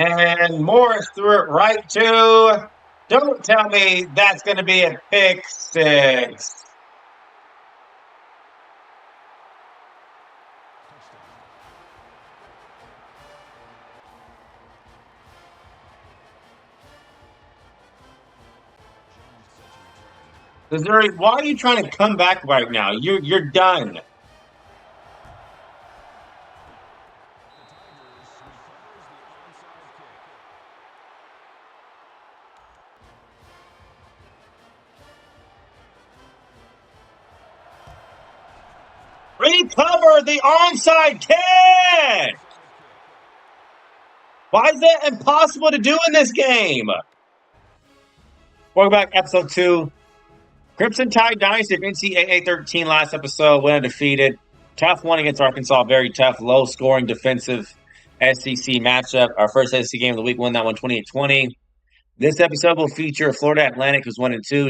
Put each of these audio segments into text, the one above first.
And Morris threw it right to. Don't tell me that's going to be a pick six. Missouri, why are you trying to come back right now? You're done. Recover the onside kick! Why is that impossible to do in this game? Welcome back, episode 2. Crimson Tide Dynasty of NCAA 13 last episode, went undefeated. Tough one against Arkansas, very tough, low-scoring defensive SEC matchup. Our first SEC game of the week, won that one 28-20. This episode will feature Florida Atlantic, who's 1-2.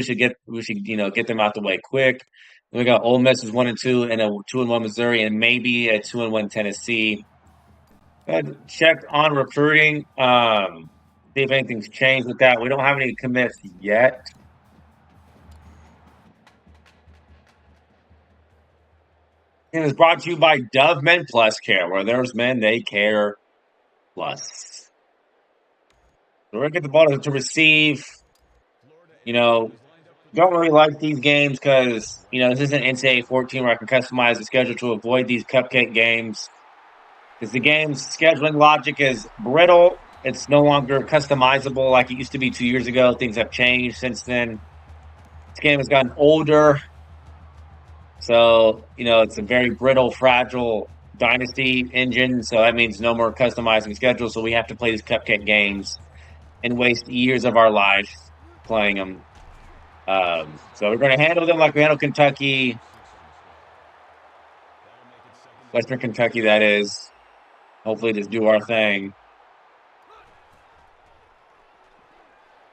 We should get them out the way quick. Then we got Ole Miss, who's 1-2, and a 2-1 Missouri, and maybe a 2-1 Tennessee. Check on recruiting. See if anything's changed with that. We don't have any commits yet. And it's brought to you by Dove Men Plus Care. Where there's men, they care plus. So we're going to get the ball to receive. Don't really like these games because, this isn't NCAA 14 where I can customize the schedule to avoid these cupcake games. Because the game's scheduling logic is brittle. It's no longer customizable like it used to be 2 years ago. Things have changed since then. This game has gotten older. So, it's a very brittle, fragile Dynasty engine. So that means no more customizing schedules. So we have to play these cupcake games and waste years of our life playing them. So we're going to handle them like we handle Kentucky. Western Kentucky, that is. Hopefully just do our thing.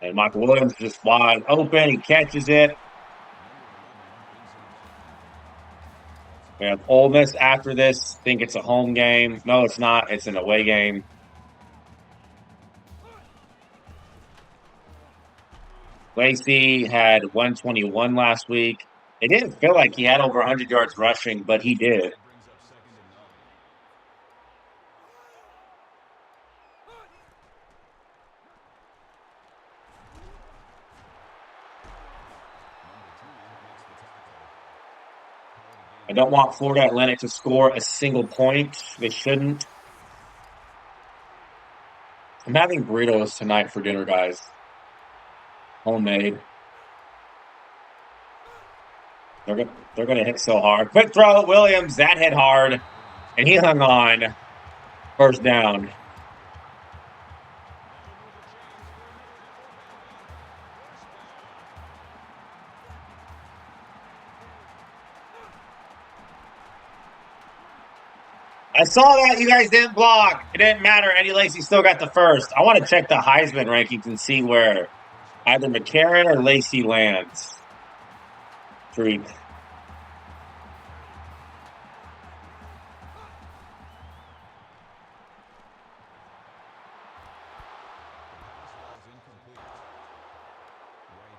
And Michael Williams just wide open. He catches it. We have Ole Miss after this. Think it's a home game. No, it's not. It's an away game. Lacey had 121 last week. It didn't feel like he had over 100 yards rushing, but he did. I don't want Florida Atlantic to score a single point. They shouldn't. I'm having burritos tonight for dinner, guys. Homemade. They're going to hit so hard. Quick throw, Williams. That hit hard. And he hung on. First down. I saw that you guys didn't block. It didn't matter. Eddie Lacy still got the first. I want to check the Heisman rankings and see where either McCarron or Lacy lands. Freak.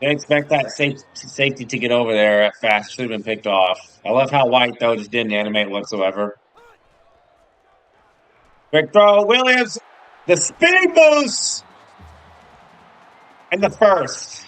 Didn't expect that safety to get over there fast. Should have been picked off. I love how White, though, just didn't animate whatsoever. Quick throw, Williams, the speed boost, and the first.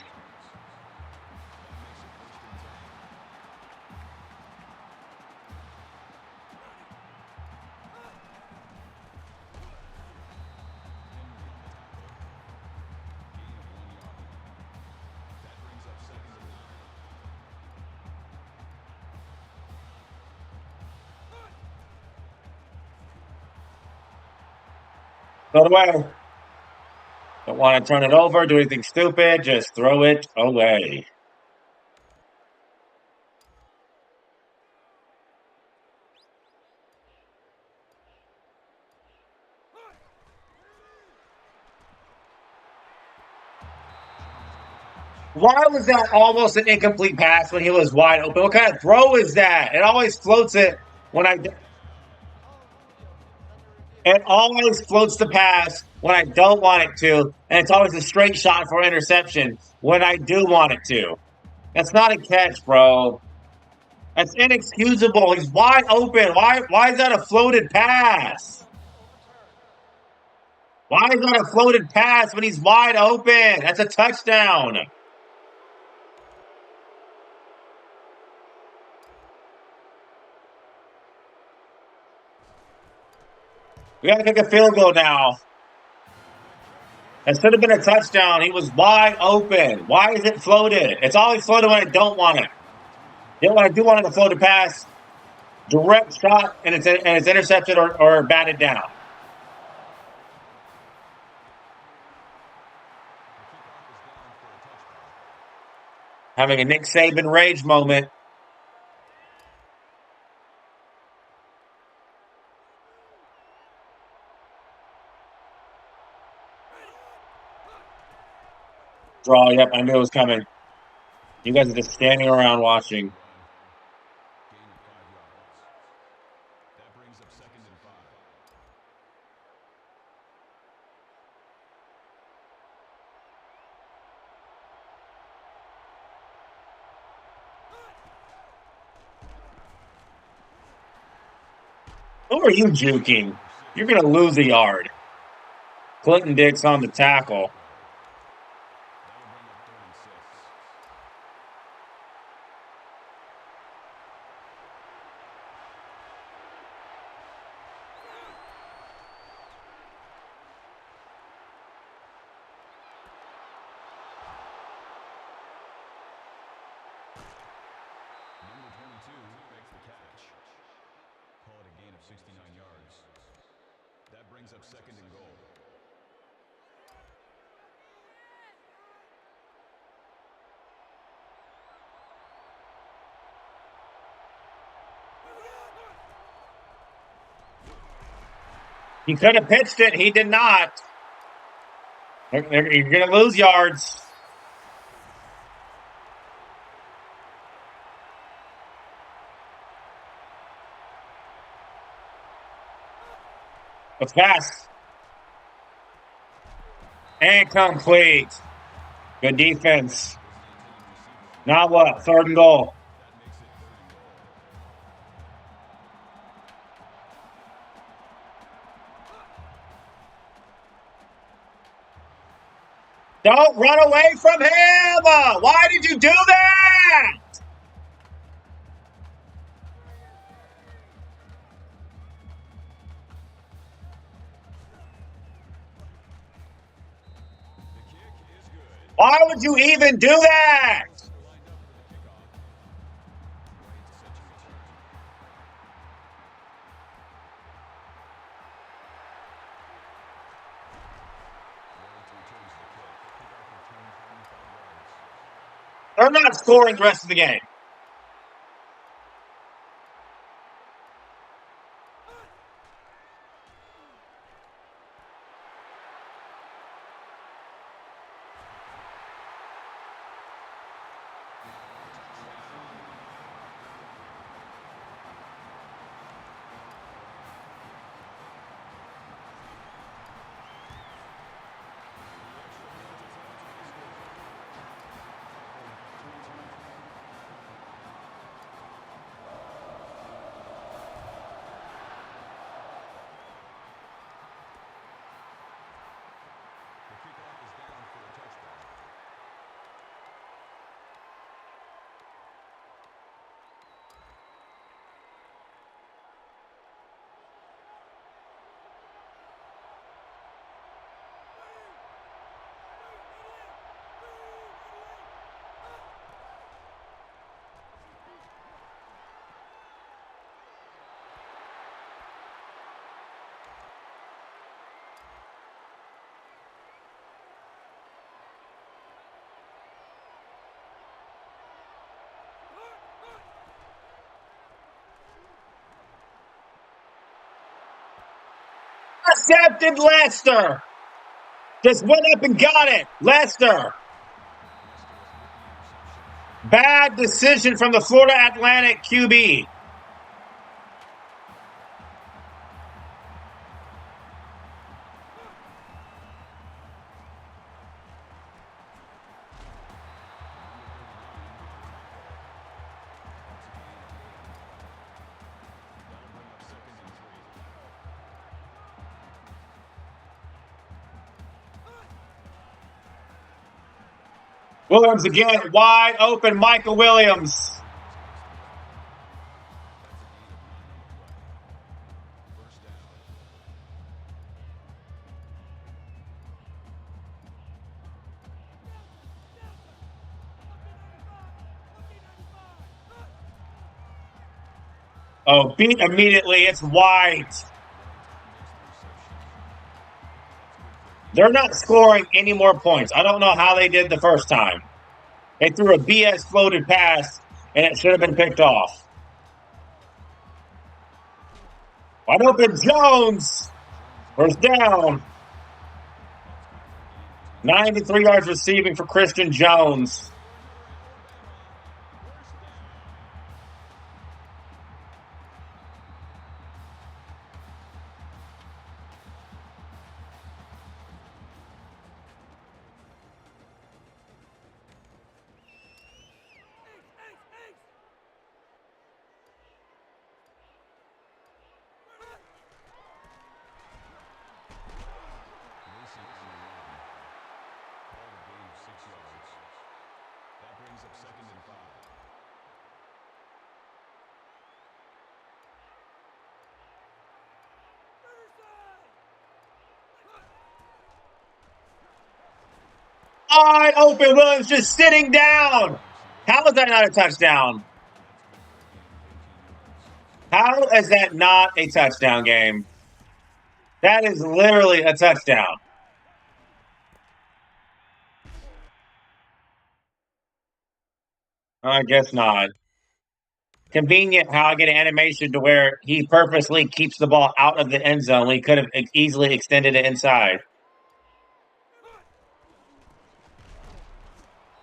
Throw it away. Don't want to turn it over, do anything stupid. Just throw it away. Why was that almost an incomplete pass when he was wide open? What kind of throw is that? It always floats it when I... It always floats the pass when I don't want it to, and it's always a straight shot for interception when I do want it to. That's not a catch, bro. That's inexcusable. He's wide open. Why is that a floated pass? Why is that a floated pass when he's wide open? That's a touchdown. We got to kick a field goal now. That should have been a touchdown. He was wide open. Why is it floated? It's always floated when I don't want it. Then when I do want it to float a pass, direct shot, and it's intercepted or batted down. Having a Nick Saban rage moment. Draw, yep, I knew it was coming. You guys are just standing around watching. Who are you juking? You're going to lose a yard. Clinton Dix on the tackle. He could have pitched it. He did not. You're going to lose yards. Let's pass. And complete. Good defense. Now what? 3rd and goal. Don't run away from him! Why did you do that? Why would you even do that? They're not scoring the rest of the game. Intercepted Lester. Just went up and got it. Lester. Bad decision from the Florida Atlantic QB. Williams again, wide open, Michael Williams. Oh, beat immediately. It's White. They're not scoring any more points. I don't know how they did the first time. They threw a BS floated pass, and it should have been picked off. Wide open, Jones. First down. 93 yards receiving for Christian Jones. Wide open, Williams just sitting down. How is that not a touchdown? How is that not a touchdown game? That is literally a touchdown. I guess not. Convenient how I get an animation to where he purposely keeps the ball out of the end zone. We could have easily extended it inside.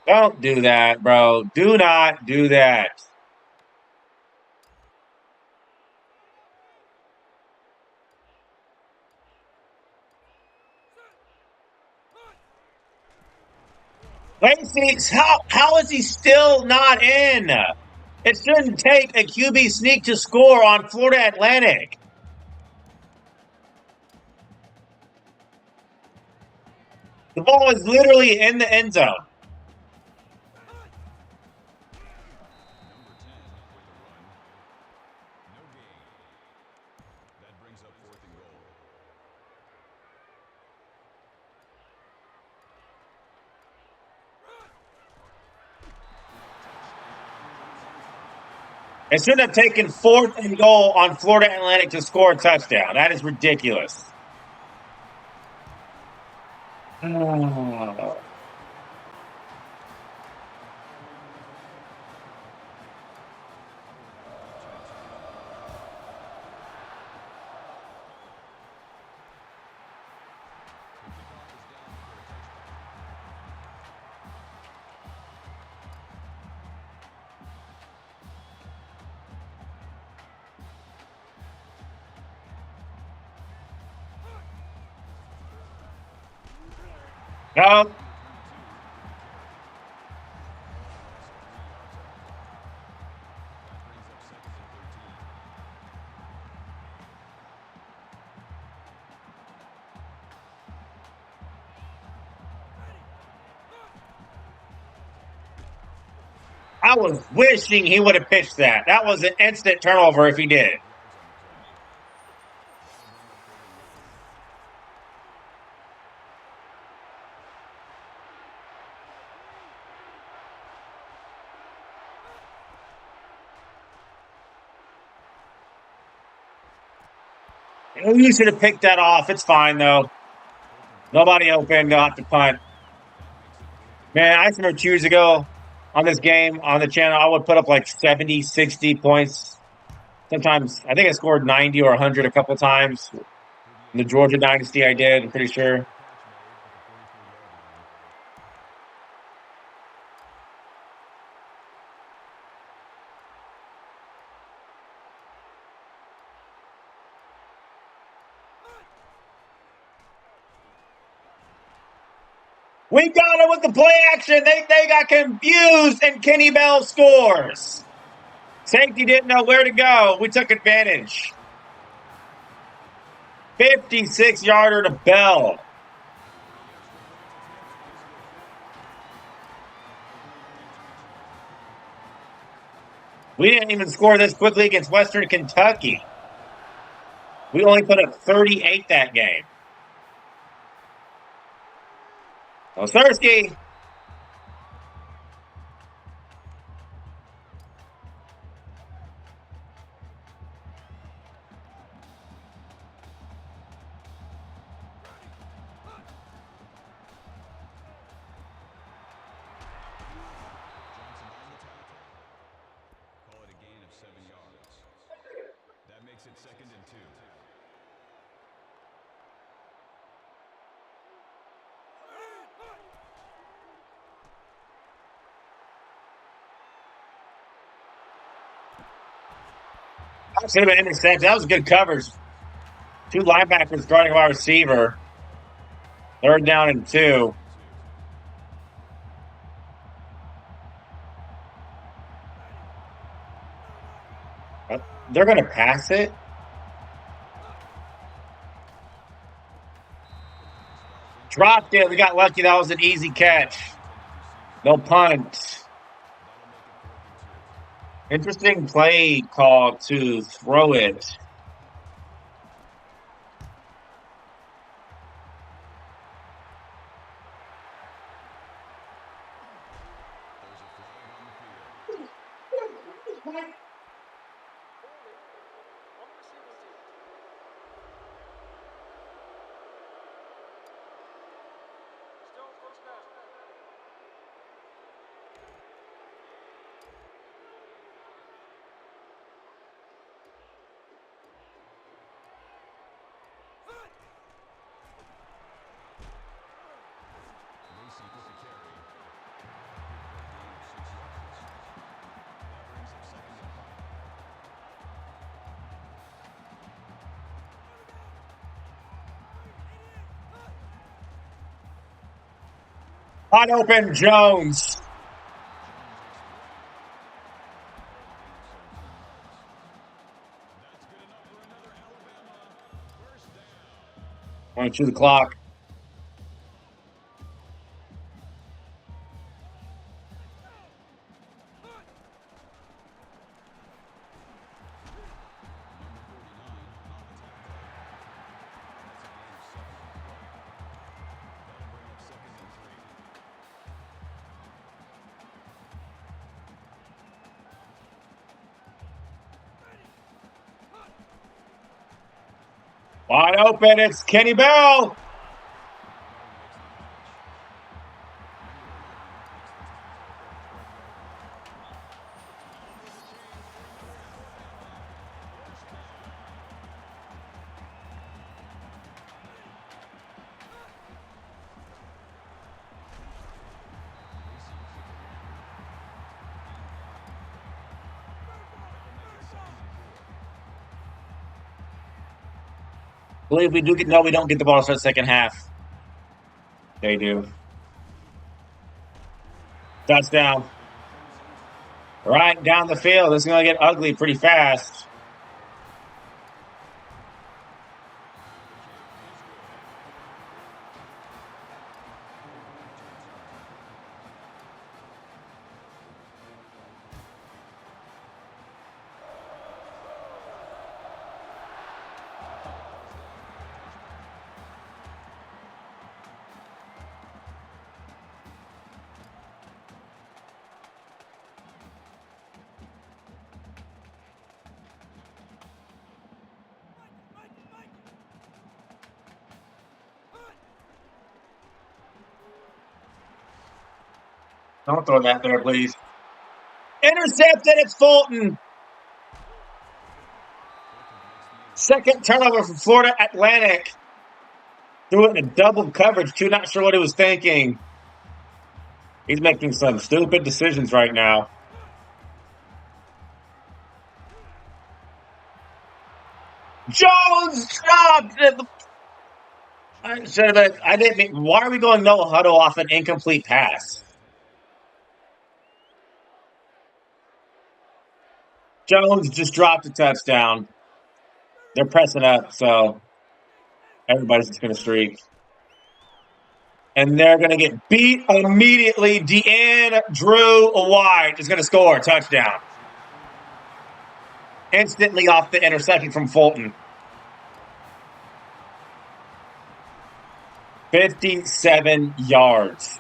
Don't do that, bro. Do not do that. Lacey, how is he still not in? It shouldn't take a QB sneak to score on Florida Atlantic. The ball is literally in the end zone. It should have taken 4th and goal on Florida Atlantic to score a touchdown. That is ridiculous. No. I was wishing he would have pitched that. That was an instant turnover if he did. You should have picked that off. It's fine, though. Nobody open. They'll have to punt. Man, I remember 2 years ago on this game on the channel, I would put up like 70, 60 points. Sometimes, I think I scored 90 or 100 a couple times. In the Georgia Dynasty, I did, I'm pretty sure. We got it with the play action. They got confused, and Kenny Bell scores. Safety didn't know where to go. We took advantage. 56-yarder to Bell. We didn't even score this quickly against Western Kentucky. We only put up 38 that game. Osersky. That should have been intercepted. That was good coverage. 2 linebackers guarding our receiver. 3rd down and 2. They're going to pass it. Dropped it. We got lucky. That was an easy catch. No punt. Interesting play call to throw it. Wide open, Jones. Going through the clock. Wide open, it's Kenny Bell. I believe we do get, no, we don't get the ball for the second half. They do. Touchdown. Right down the field. This is going to get ugly pretty fast. Don't throw that there, please. Intercepted. It's Fulton. Second turnover from Florida Atlantic. Threw it in a double coverage, too. Not sure what he was thinking. He's making some stupid decisions right now. Jones stopped. I should have. I didn't. Why are we going no huddle off an incomplete pass? Jones just dropped a touchdown. They're pressing up, so everybody's just going to streak. And they're going to get beat immediately. Deanne Drew White is going to score a touchdown. Instantly off the interception from Fulton. 57 yards.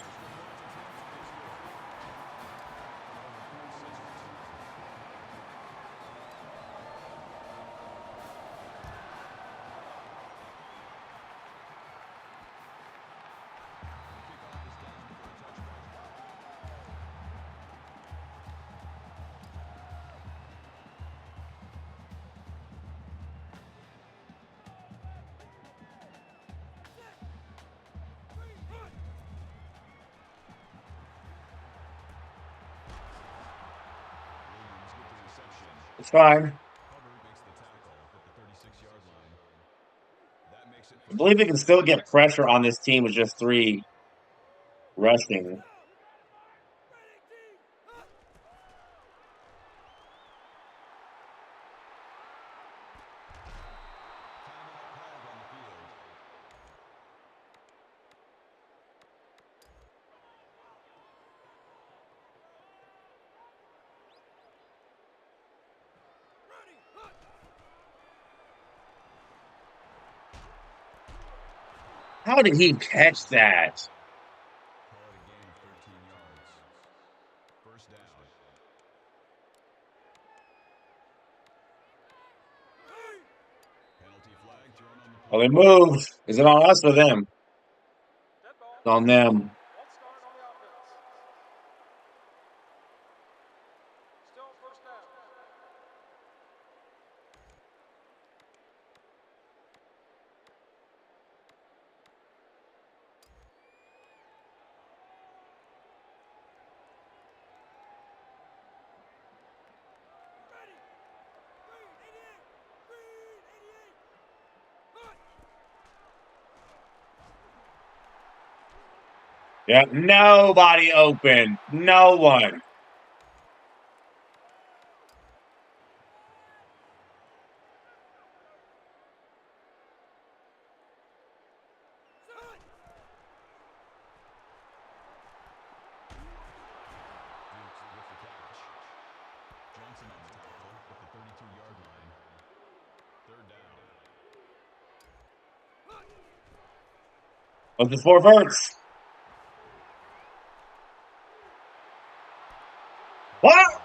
It's fine. I believe we can still get pressure on this team with just 3 rushing. How did he catch that? Well, they moved. Is it on us or them? It's on them. Yeah, nobody open. No one. What's the 4 verts? What?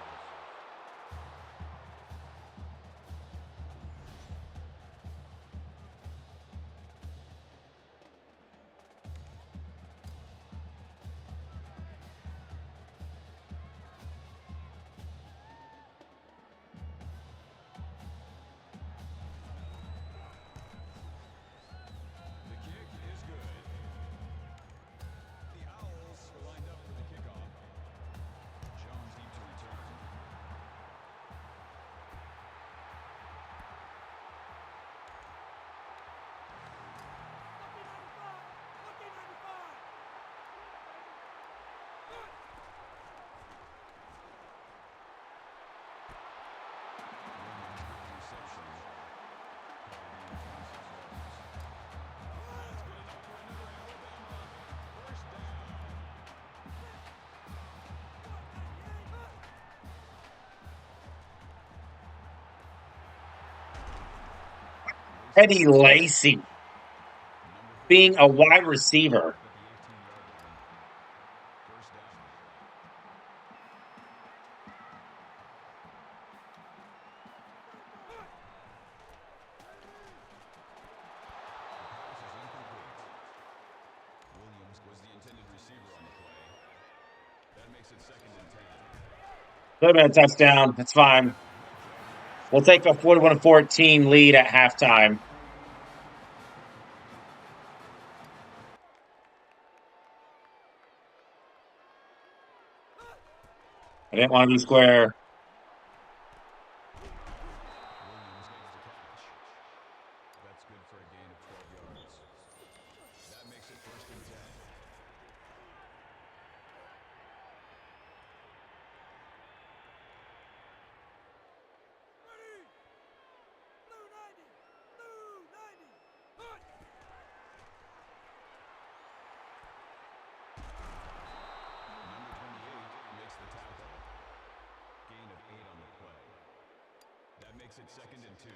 Eddie Lacy being a wide receiver. Could have been a touchdown. That's fine. We'll take a 41-14 lead at halftime. I didn't want to be square. makes it 2nd and 2.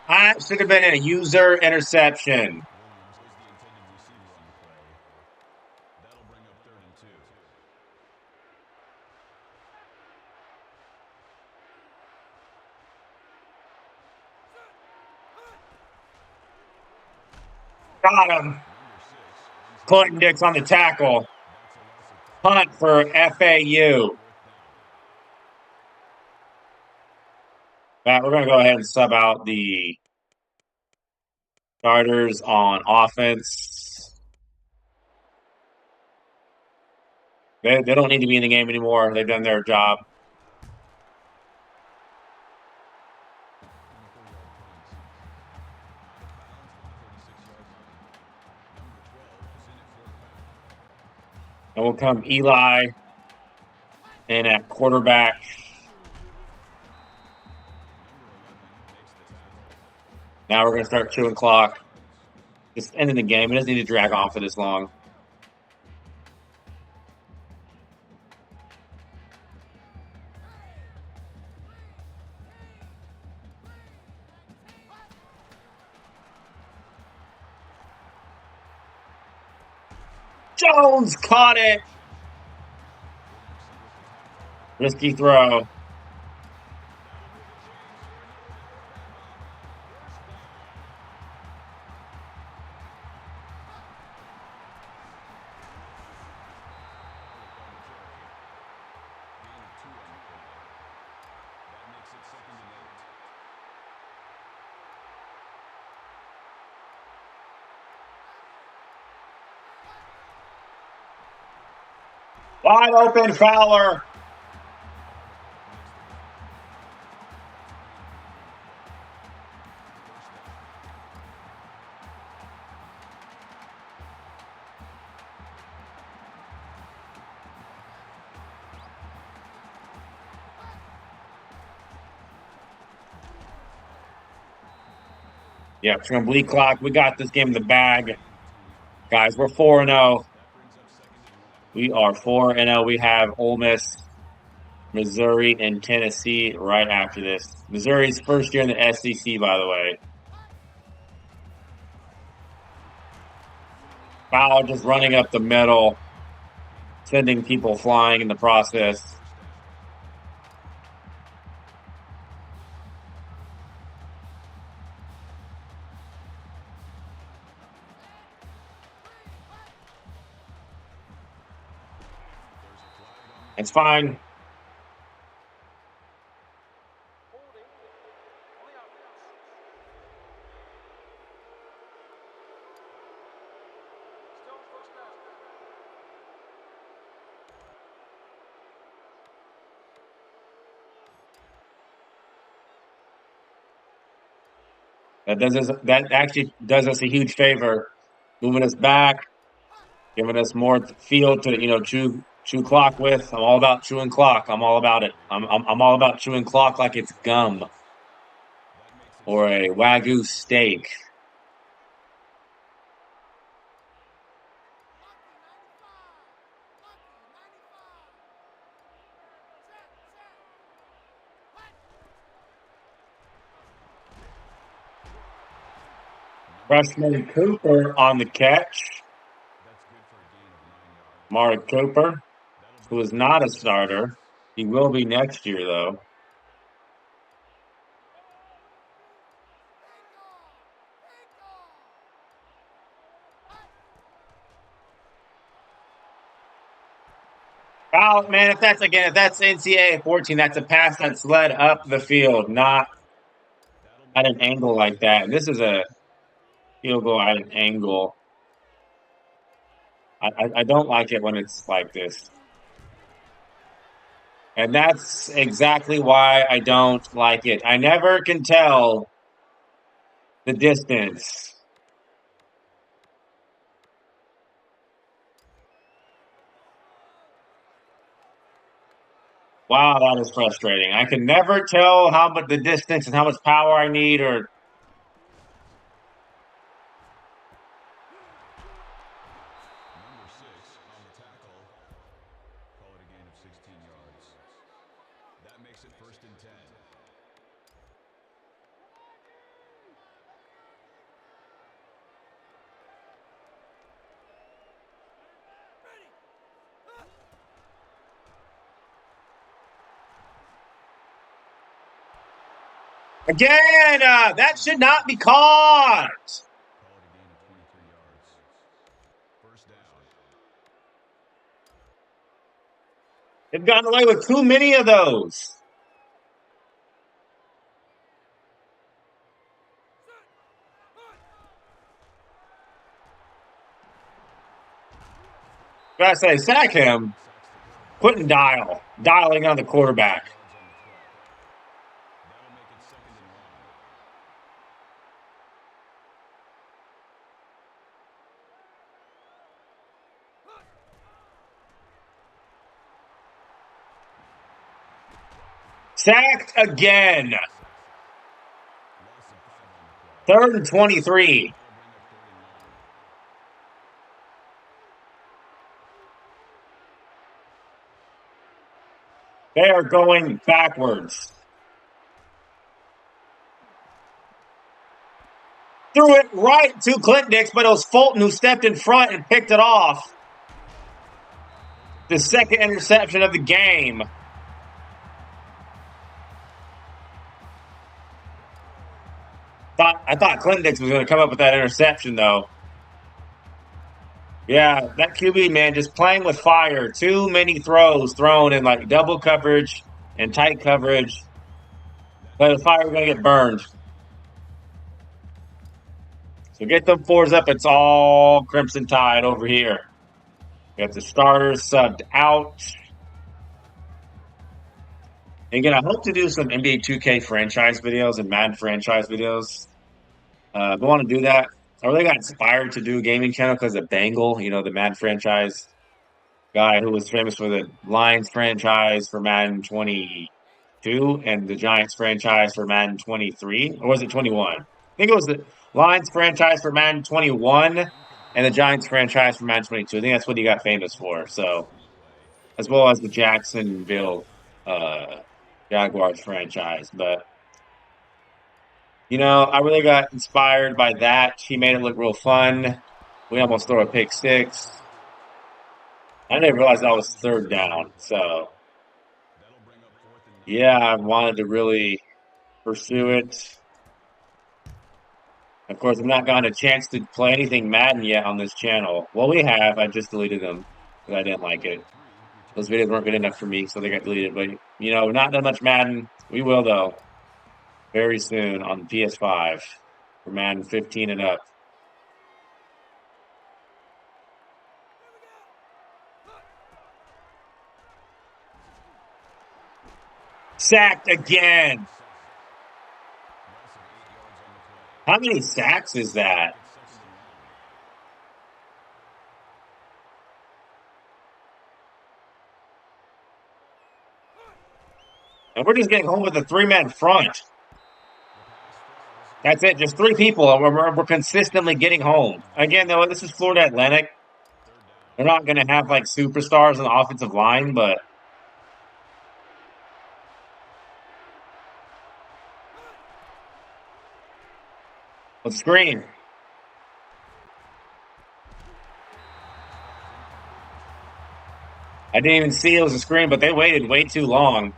That should have been a user interception. Williams is the intended receiver on the play. That'll bring up 3rd and 2. Got him. Number 6 brings him Clinton Dix on the tackle. That's a loss of 5. Punt for FAU. Matt, we're going to go ahead and sub out the starters on offense. They don't need to be in the game anymore. They've done their job. And will come Eli in at quarterback. Now we're going to start chewing clock. Just ending the game. It doesn't need to drag on for this long. Jones caught it. Risky throw. Wide open, Fowler. Yeah, it's going to bleed clock. We got this game in the bag. Guys, we're 4-0. We are 4-0. We have Ole Miss, Missouri, and Tennessee right after this. Missouri's first year in the SEC, by the way. Foul just running up the middle, sending people flying in the process. It's fine. That actually does us a huge favor, moving us back, giving us more field to chew clock with. I'm all about chewing clock. I'm all about it. I'm all about chewing clock like it's gum or a Wagyu steak. Freshman Cooper on the catch. Mark Cooper, who is not a starter. He will be next year, though. Oh, man, if that's NCAA 14, that's a pass that's led up the field, not at an angle like that. And this is a field goal at an angle. I don't like it when it's like this. And that's exactly why I don't like it. I never can tell the distance. Wow, that is frustrating. I can never tell how much the distance and how much power I need or Number 6 on the tackle. Call it a gain of 16 yards. That makes it 1st and 10. again, that should not be caught. Call it a gain of 23 yards. 1st down. They've gotten away with too many of those. Gotta say, sack him. Couldn't dialing on the quarterback. That'll make it 2nd and 1. Sacked again. Loss of 5 on the play. 3rd and 23. That'll bring up 3rd and 1. They are going backwards. Threw it right to Clint Dix, but it was Fulton who stepped in front and picked it off. The 2nd interception of the game. I thought Clint Dix was going to come up with that interception, though. Yeah, that QB, man, just playing with fire. Too many throws thrown in like double coverage and tight coverage. But the fire was going to get burned. So get them 4s up. It's all Crimson Tide over here. Got the starters subbed out. And again, I hope to do some NBA 2K franchise videos and Madden franchise videos. If I want to do that, I really got inspired to do a gaming channel because of Bangle, the Madden franchise guy who was famous for the Lions franchise for Madden 22 and the Giants franchise for Madden 23. Or was it 21? I think it was the Lions franchise for Madden 21 and the Giants franchise for Madden 22. I think that's what he got famous for. So, as well as the Jacksonville Jaguars franchise. But, I really got inspired by that. He made it look real fun. We almost throw a pick 6. I didn't realize that was 3rd down. So, That'll bring up 4th and 9. yeah, I wanted to really pursue it. Of course, I've not gotten a chance to play anything Madden yet on this channel. Well, we have. I just deleted them because I didn't like it. Those videos weren't good enough for me, so they got deleted. But, not that much Madden. We will, though, very soon on the PS5 for Madden 15 and up. Sacked again. How many sacks is that? And we're just getting home with a 3-man front. That's it. Just 3 people. We're consistently getting home. Again, though, this is Florida Atlantic. They're not going to have, like, superstars on the offensive line, but let's screen. I didn't even see it was a screen, but they waited way too long.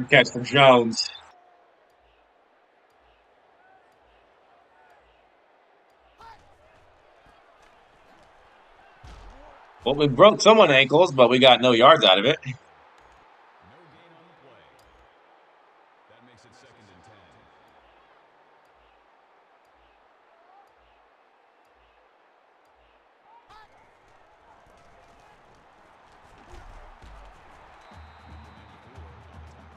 Catch for Jones. Well, we broke someone's ankles, but we got no yards out of it. No gain on the play. That makes it 2nd and 10. Number 94 on the tackle.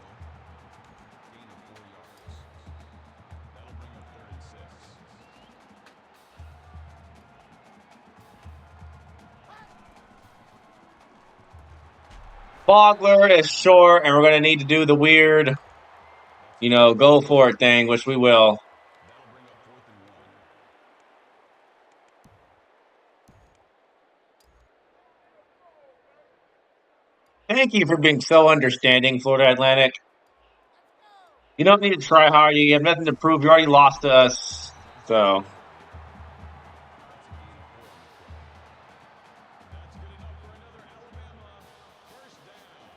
Fogler is short, and we're going to need to do the weird, go for it thing, which we will. That'll bring up 4th and 1. Thank you for being so understanding, Florida Atlantic. You don't need to try hard. You have nothing to prove. You already lost to us. So, That's good enough for another Alabama first down.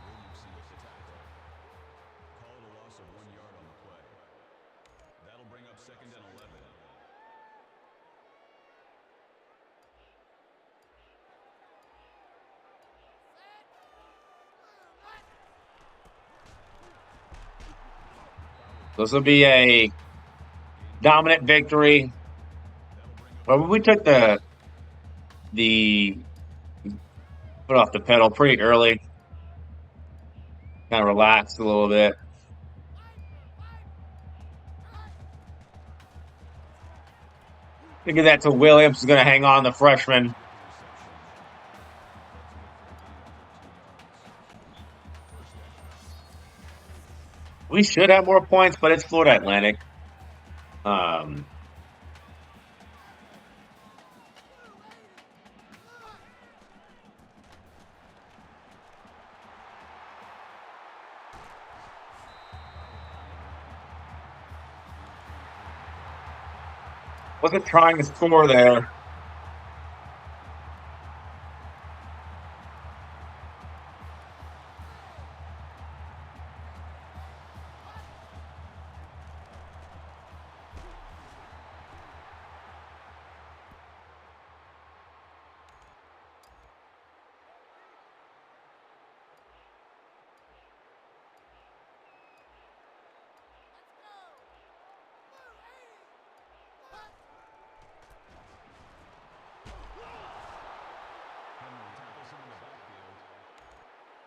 Williamson with the tackle. Call it a loss of 1 yard on the play. That'll bring up 2nd and 11. this will be a dominant victory. But we took the foot off the pedal pretty early. Kind of relaxed a little bit. Give that to Williams. He's going to hang on, the freshman. We should have more points, but it's Florida Atlantic. Wasn't trying to score there.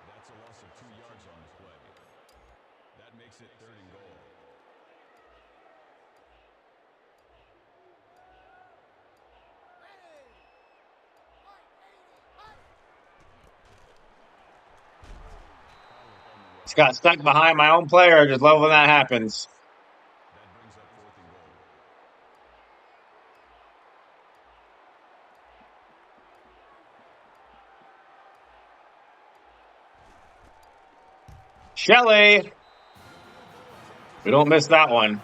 That's a loss of 2 yards on the play. That makes it 3rd and goal. Just got stuck behind my own player. Just love when that happens. That brings up 4th and goal. Shelley. We don't miss that one.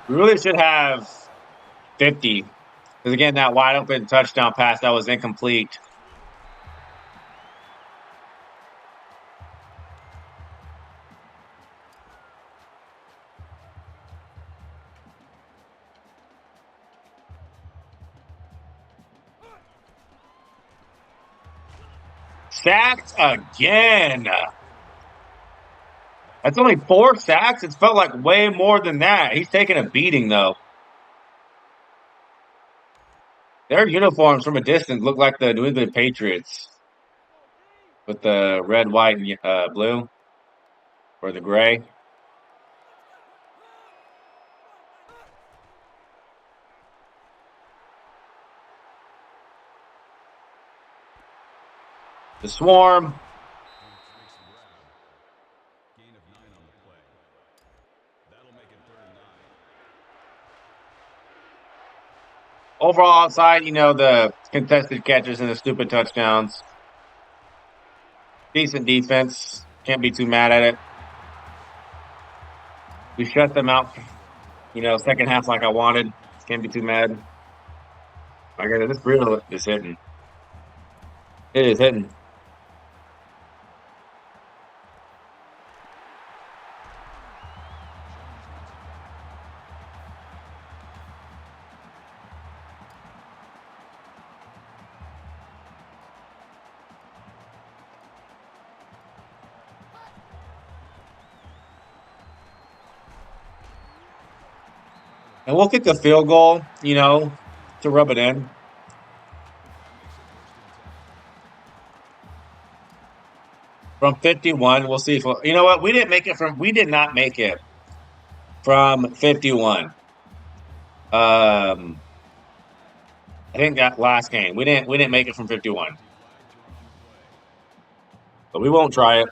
We really should have 50. Because again, that wide open touchdown pass that was incomplete. Sacked again. That's only 4 sacks. It's felt like way more than that. He's taking a beating, though. Their uniforms from a distance look like the New England Patriots with the red, white, and blue, or the gray. The Swarm. Makes the grab. Gain of 9 on the play. That'll make it 3rd and 9. Overall outside, the contested catches and the stupid touchdowns. Decent defense. Can't be too mad at it. We shut them out, second half like I wanted. Can't be too mad. I got this real is hitting. It is hitting. And we'll kick a field goal, to rub it in. From 51, we'll see if you know what we did not make it from 51. I think that last game we didn't make it from 51, but we won't try it.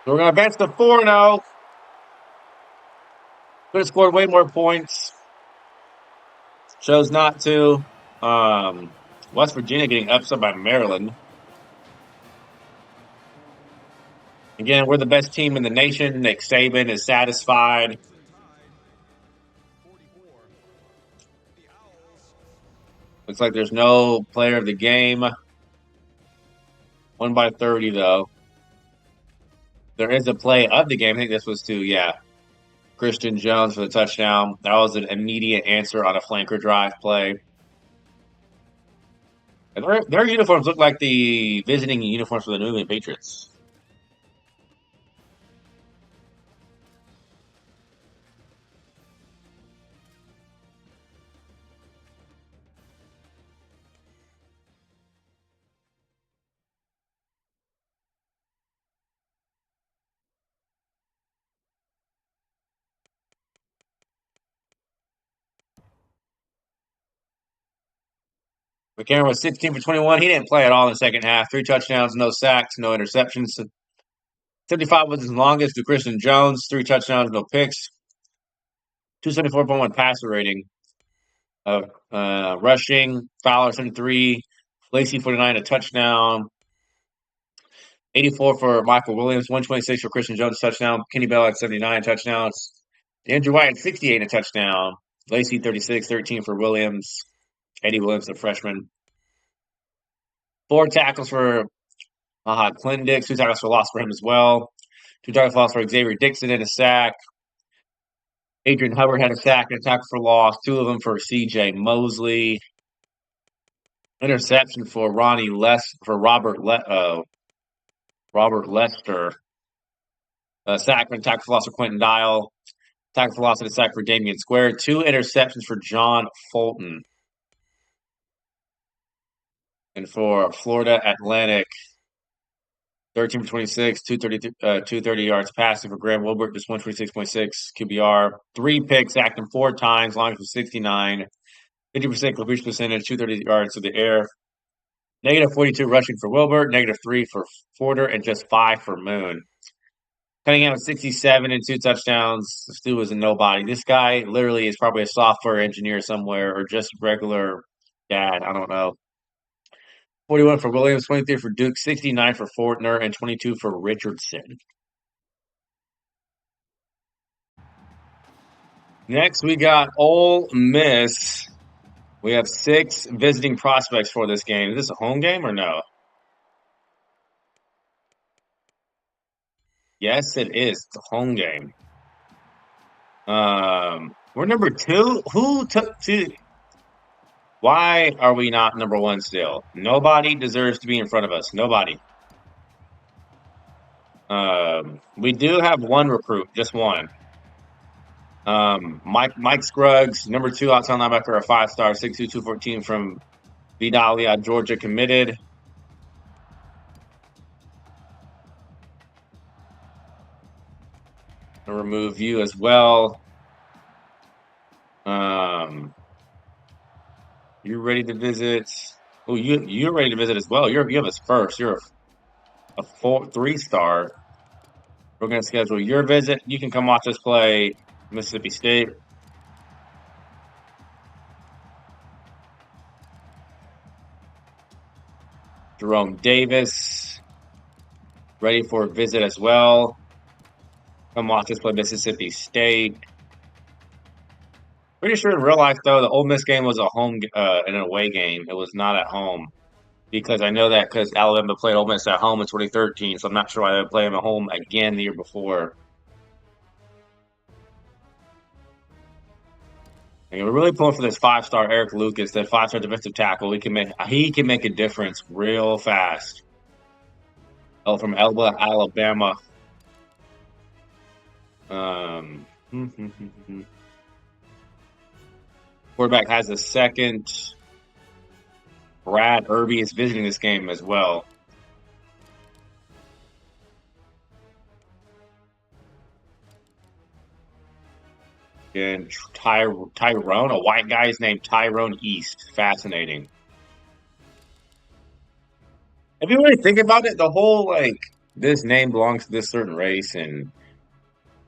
So we're gonna advance to 4-0. Could have scored way more points. Chose not to. West Virginia getting upset by Maryland. Again, we're the best team in the nation. Nick Saban is satisfied. Looks like there's no player of the game. Won by 30, though. There is a play of the game. I think this was Christian Jones for the touchdown. That was an immediate answer on a flanker drive play. And their uniforms look like the visiting uniforms for the New England Patriots. McCarron was 16 for 21. He didn't play at all in the second half. 3 touchdowns, no sacks, no interceptions. 75 was his longest to Christian Jones. 3 touchdowns, no picks. 274.1 passer rating. Rushing, Fowler 73, Lacey 49, a touchdown. 84 for Michael Williams, 126 for Christian Jones, touchdown. Kenny Bell had 79 touchdowns. Andrew White had 68, a touchdown. Lacey 36, 13 for Williams. Eddie Williams, a freshman. 4 tackles for Clinton Dix, 2 tackles for loss for him as well. 2 tackles for loss for Xavier Dixon and a sack. Adrian Hubbard had a sack and a tackle for loss, 2 of them for C.J. Mosley. Interception for Robert Lester. Sack and tackle for loss for Quentin Dial. Tackle for loss and a sack for Damian Square. 2 interceptions for John Fulton. And for Florida Atlantic, 13 for 26, 230 yards passing for Graham Wilbert, just 126.6 QBR. 3 picks, sacked him 4 times, long for 69. 50% completion percentage, 230 yards to the air. Negative 42 rushing for Wilbert, negative 3 for Porter, and just 5 for Moon. Cunningham with 67 and 2 touchdowns. Stu was a nobody. This guy literally is probably a software engineer somewhere or just regular dad. I don't know. 41 for Williams, 23 for Duke, 69 for Fortner, and 22 for Richardson. Next, we got Ole Miss. We have 6 visiting prospects for this game. Is this a home game or no? Yes, it is. It's a home game. We're number 2. Who took 2? Why are we not number 1 still? Nobody deserves to be in front of us. Nobody. We do have 1 recruit, just 1. Mike Scruggs, number 2 outside linebacker, a 5-star, 6'2", 214 from Vidalia, Georgia, committed. I'll remove you as well. You're ready to visit. Oh, you're ready to visit as well. You have us first. You're a 3-star. We're going to schedule your visit. You can come watch us play Mississippi State. Jerome Davis, ready for a visit as well. Come watch us play Mississippi State. Pretty sure in real life, though, the Ole Miss game was an away game. It was not at home. because I know that because Alabama played Ole Miss at home in 2013, so I'm not sure why they would play them at home again the year before. And we're really pulling for this 5-star Eric Lucas, that 5-star defensive tackle. He can make a difference real fast. Oh, from Elba, Alabama. Um, Quarterback has a second. Brad Irby is visiting this game as well. And Tyrone, a white guy is named Tyrone East. Fascinating. If you really think about it, the whole like this name belongs to this certain race, and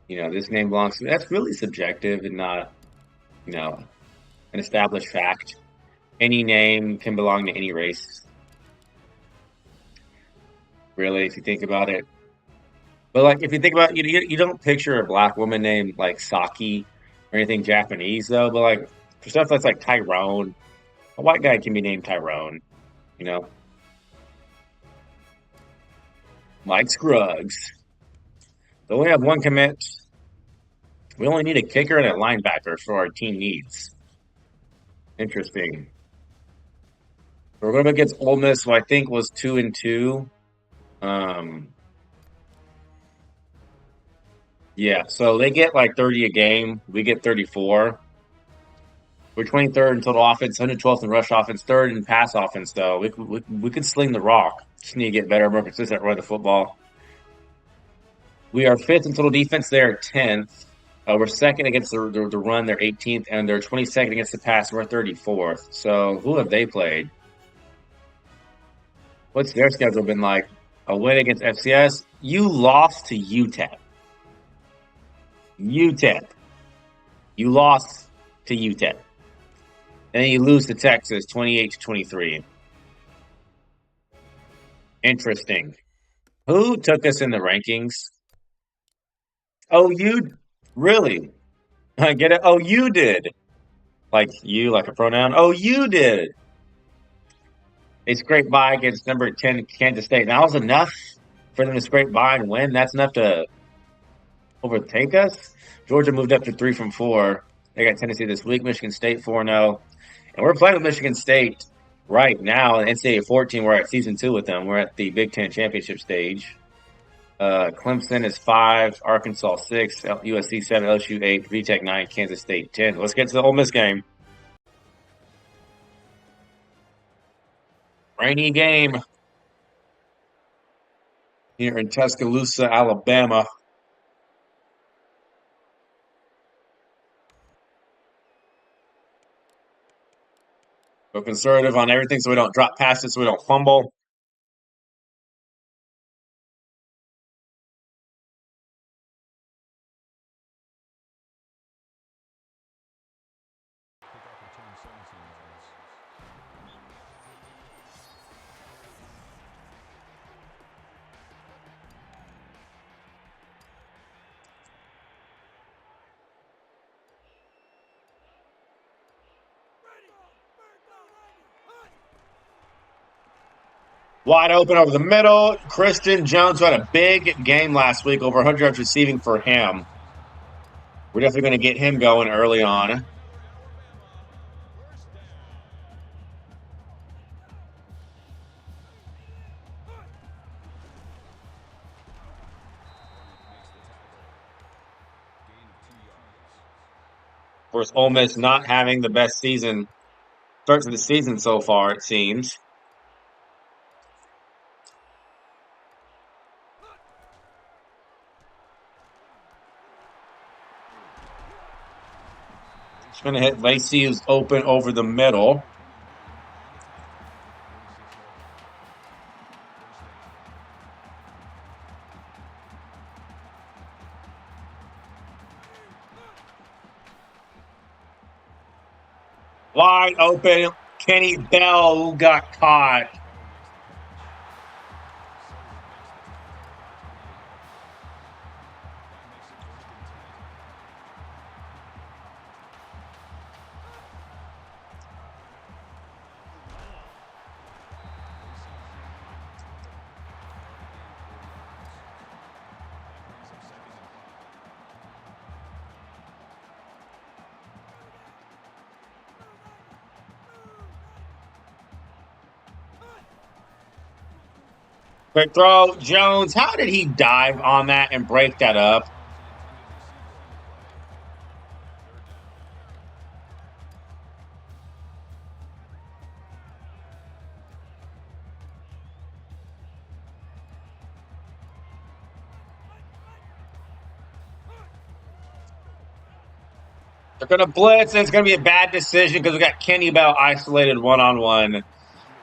this name belongs to that's really subjective and not you know an established fact. Any name can belong to any race, really, if you think about it. But like if you think about it, you don't picture a black woman named like Saki or anything Japanese though. But like for stuff that's like Tyrone, a white guy can be named Tyrone. You know, Mike Scruggs. But we have one commit. We only need a kicker and a linebacker for our team needs. Interesting. We're going up against Ole Miss, who I think was 2-2. Um, yeah, so they get like 30 a game. We get 34. We're 23rd in total offense, 112th in rush offense, third in pass offense. Though we could sling the rock. Just need to get better, more consistent, run the football. We are fifth in total defense. They're 10th. We're second against the run. They're 18th, and they're 22nd against the pass. We're 34th. So who have they played? What's their schedule been like? A win against FCS. You lost to UTEP. UTEP. You lost to UTEP. And then you lose to Texas 28-23. Interesting. Who took us in the rankings? Oh, you really? I get it. Oh, you did. Like you, like a pronoun. Oh, you did. They scraped by against number 10 Kansas State. And that was enough for them to scrape by and win. That's enough to overtake us. Georgia moved up to 3 from 4. They got Tennessee this week. Michigan State 4-0. And we're playing with Michigan State right now in NCAA 14. We're at season 2 with them. We're at the Big Ten championship stage. Clemson is 5, Arkansas 6, USC 7, LSU 8, VTech 9, Kansas State 10. Let's get to the Ole Miss game. Rainy game here in Tuscaloosa, Alabama. Go conservative on everything so we don't drop passes, so we don't fumble. Wide open over the middle. Christian Jones, who had a big game last week, over 100 yards receiving for him. We're definitely going to get him going early on. Of course, Ole Miss not having the best season, start to the season so far, it seems. It's going to hit Lacey, who's open over the middle. Wide open. Kenny Bell got caught. Quick throw, Jones. How did he dive on that and break that up? They're going to blitz, and it's going to be a bad decision because we got Kenny Bell isolated one-on-one.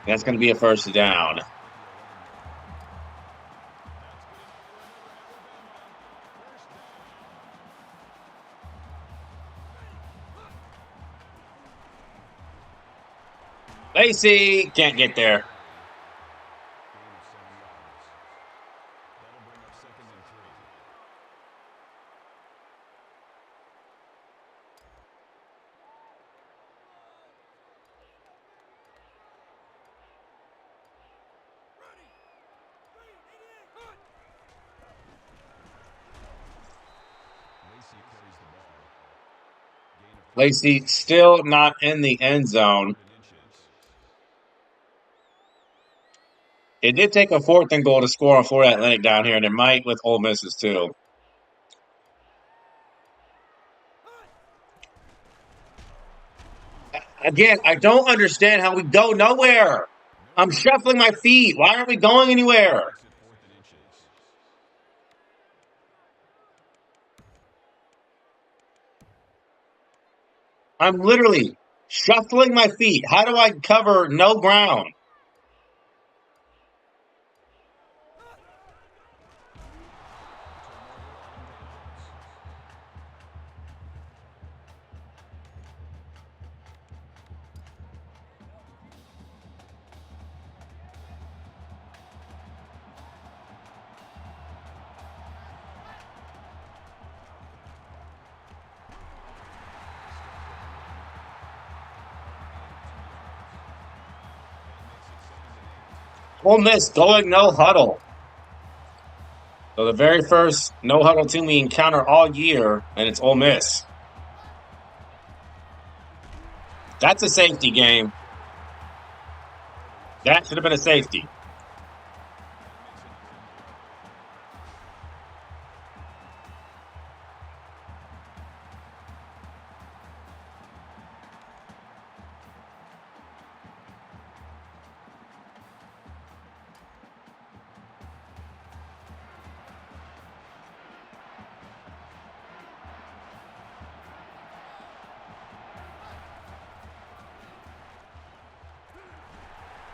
That's going to be a first down. Lacey can't get there. Lacey still not in the end zone. It did take a 4th and goal to score on Florida Atlantic down here, and it might with Ole Miss's too. Again, I don't understand how we go nowhere. I'm shuffling my feet. Why aren't we going anywhere? I'm literally shuffling my feet. How do I cover no ground? Ole Miss going no huddle. So the very first no huddle team we encounter all year, and it's Ole Miss. That's a safety game. That should have been a safety.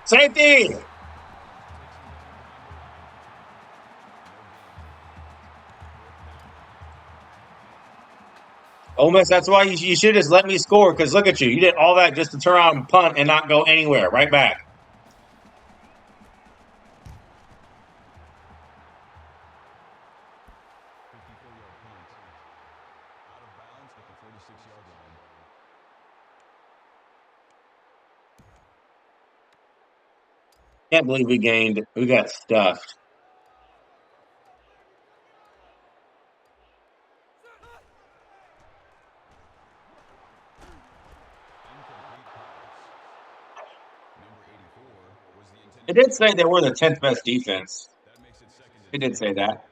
Safety! Ole Miss, that's why you should just let me score, because look at you. You did all that just to turn around and punt and not go anywhere. Right back. Can't believe we gained. We got stuffed. It did say they were the 10th best defense. It did say that.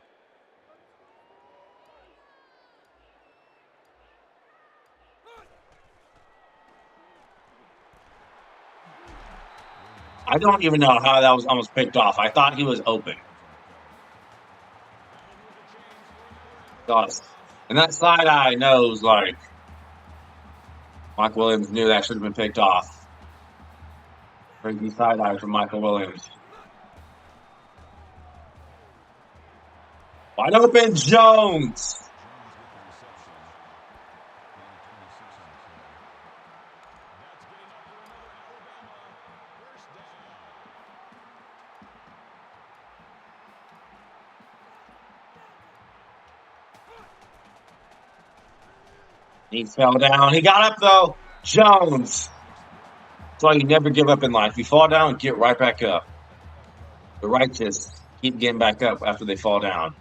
I don't even know how that was almost picked off. I thought he was open. And that side eye knows, like, Mike Williams knew that should have been picked off. Crazy side eye from Michael Williams. Wide open, Jones. He fell down. He got up, though. Jones. That's why you never give up in life. You fall down, get right back up. The righteous keep getting back up after they fall down.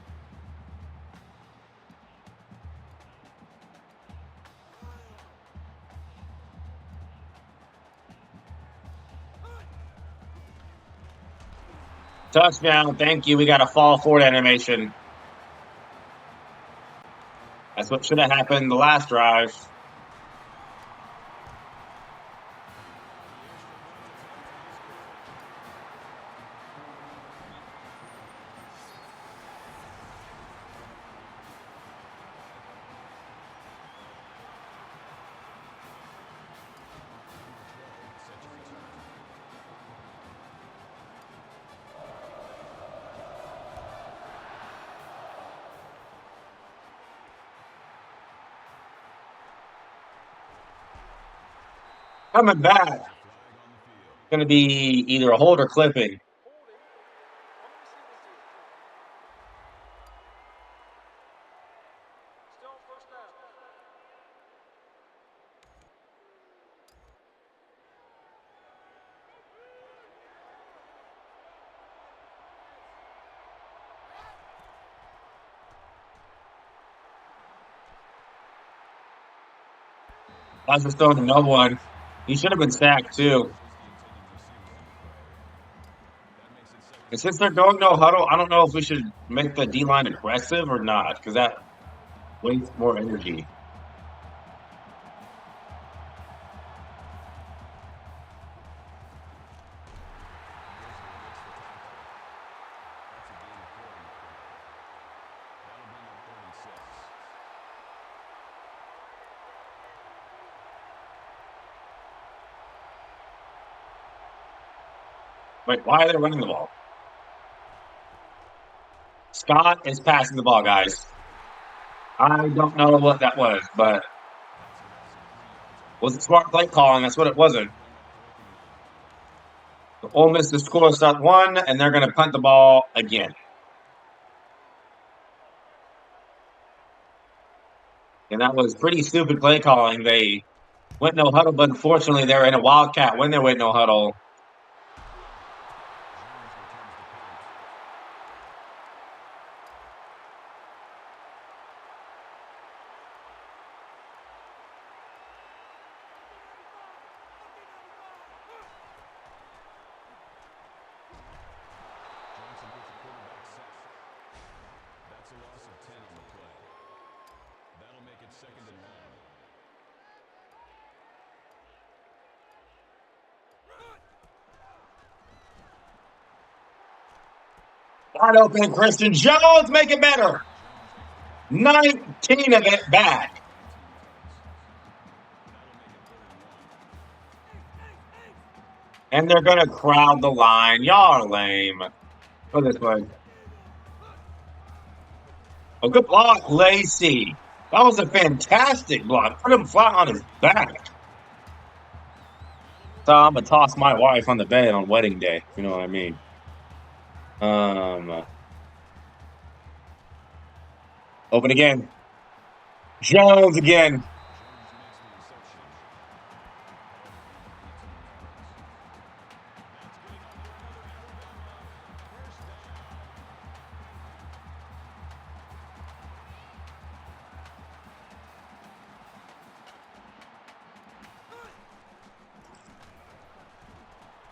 Touchdown. Thank you. We got a fall forward animation. That's what should have happened the last drive. Coming back. Going to be either a hold or clipping. That's just throwing no one. He should have been sacked too. And since they're going no huddle, I don't know if we should make the D line aggressive or not, because that wastes more energy. Wait, why are they running the ball? Scott is passing the ball, guys. I don't know what that was, but was it smart play calling? That's what it wasn't. The Ole Miss to score start one, and they're going to punt the ball again. And that was pretty stupid play calling. They went no huddle, but unfortunately, they're in a wildcat when they went no huddle. That's a loss of 10 on the play. That'll make it 2nd and 1. Wide open, Christian Jones, make it better. 19 of it back. And they're going to crowd the line. Y'all are lame. Go this way. A good block, Lacey. That was a fantastic block. Put him flat on his back. So I'm going to toss my wife on the bed on wedding day. You know what I mean? Open again. Jones again.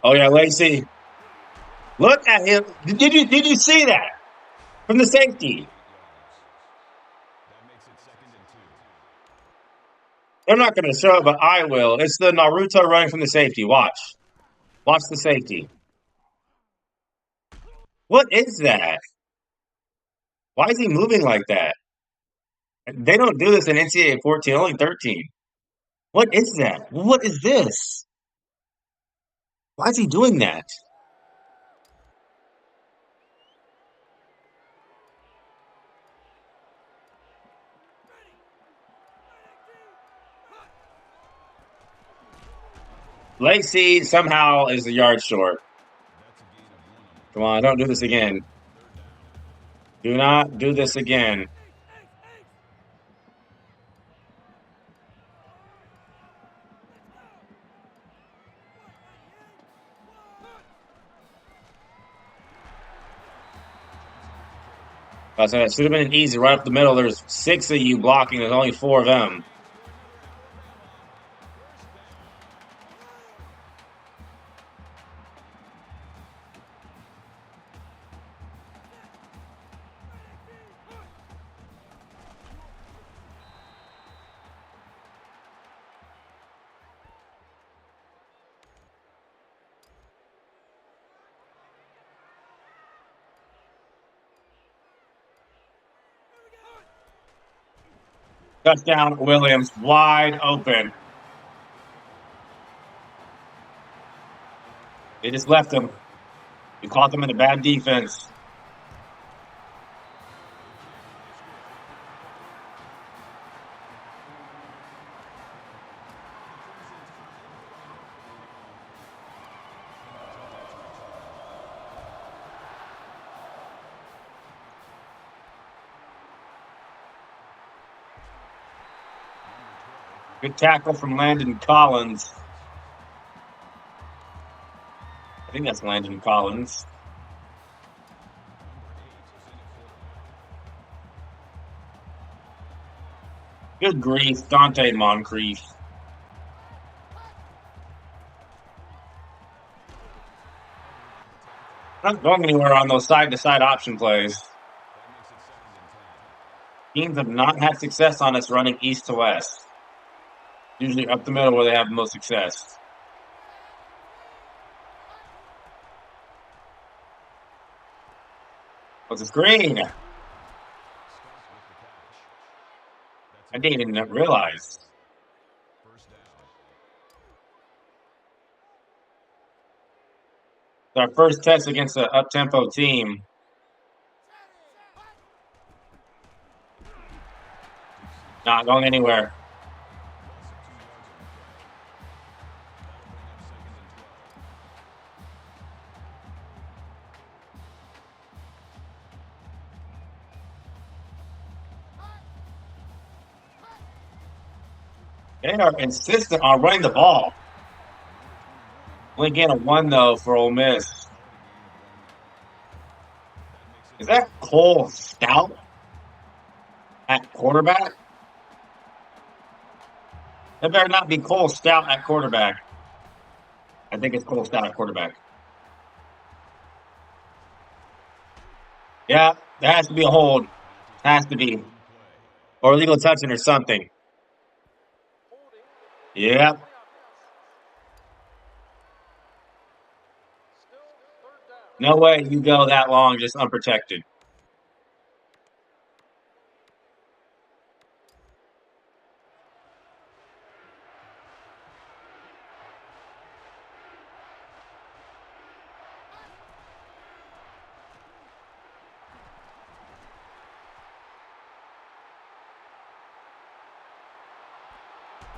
Oh yeah, Lacey. Look at him. Did you see that? From the safety. That makes it 2nd and 2. They're not going to show it, but I will. It's the Naruto running from the safety. Watch. Watch the safety. What is that? Why is he moving like that? They don't do this in NCAA 14, only 13. What is that? What is this? Why is he doing that? Lacey somehow is a yard short. Come on, don't do this again. Do not do this again. So it should have been easy right up the middle. There's 6 of you blocking. There's only 4 of them. Touchdown, Williams, wide open. They just left him. We caught them in a bad defense. Good tackle from Landon Collins. I think that's Landon Collins. Good grief, Dante Moncrief. Not going anywhere on those side-to-side option plays. Teams have not had success on us running east to west. Usually up the middle where they have the most success. What's a screen? I didn't even realize. It's our first test against an up-tempo team. Not going anywhere. They are insistent on running the ball. Only gain a 1, though, for Ole Miss. Is that Cole Stout at quarterback? That better not be Cole Stout at quarterback. I think it's Cole Stout at quarterback. Yeah, there has to be a hold. Has to be. Or illegal touching or something. Yep. No way you go that long just unprotected.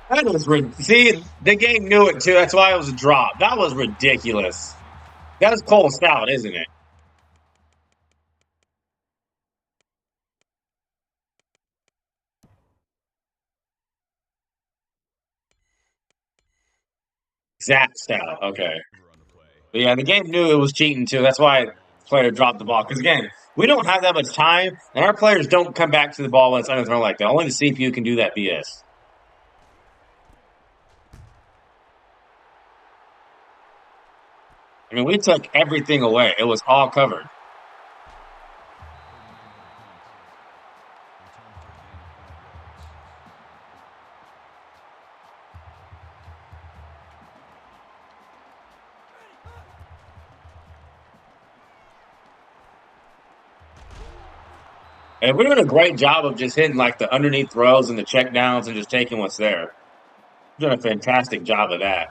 That was see, the game knew it too. That's why it was a drop. That was ridiculous. That was Cole Stout, isn't it? Zach Stout. Okay. But yeah, the game knew it was cheating too. That's why the player dropped the ball. Because again, we don't have that much time, and our players don't come back to the ball when it's underthrown like that. Only the CPU can do that BS. I mean, we took everything away. It was all covered. And we're doing a great job of just hitting like the underneath throws and the check downs and just taking what's there. We're doing a fantastic job of that.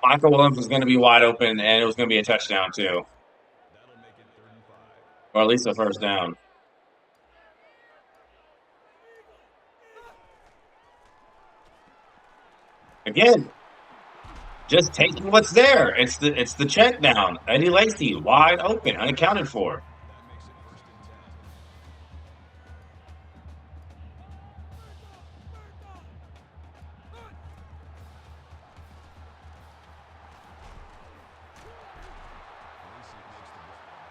Michael Williams was going to be wide open, and it was going to be a touchdown too, or at least a first down. Again, just taking what's there. It's the check down. Eddie Lacy wide open, unaccounted for.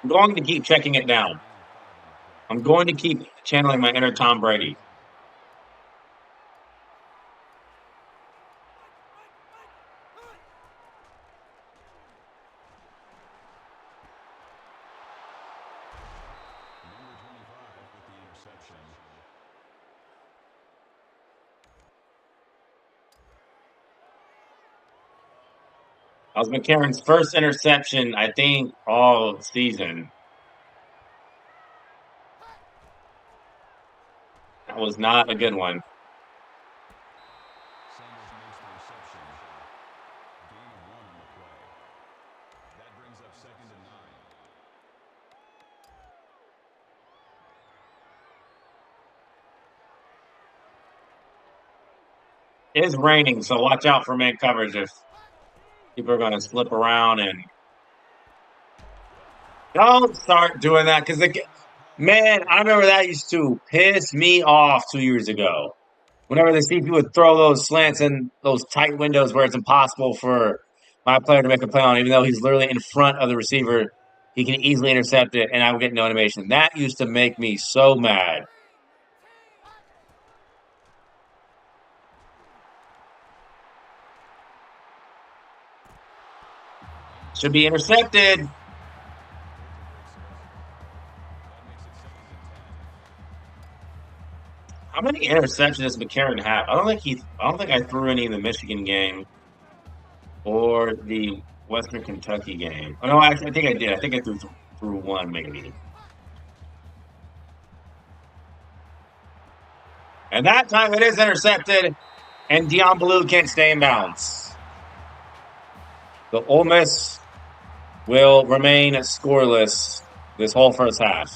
I'm going to keep checking it down. I'm going to keep channeling my inner Tom Brady. was McCarron's first interception, I think, all season. That was not a good one. Sanders makes the reception. Gain of 1 on the play. That brings up 2nd and 9. It is raining, so watch out for man coverage if people are going to slip around and don't start doing that because, man, I remember that used to piss me off 2 years ago. Whenever the safety would throw those slants in those tight windows where it's impossible for my player to make a play on, even though he's literally in front of the receiver, he can easily intercept it, and I would get no animation. That used to make me so mad. Should be intercepted. How many interceptions does McCarron have? I don't think I threw any in the Michigan game or the Western Kentucky game. Oh no, I think I did. I think I threw one maybe. And that time it is intercepted, and Dion Blue can't stay in bounds. The Ole Miss will remain scoreless this whole first half.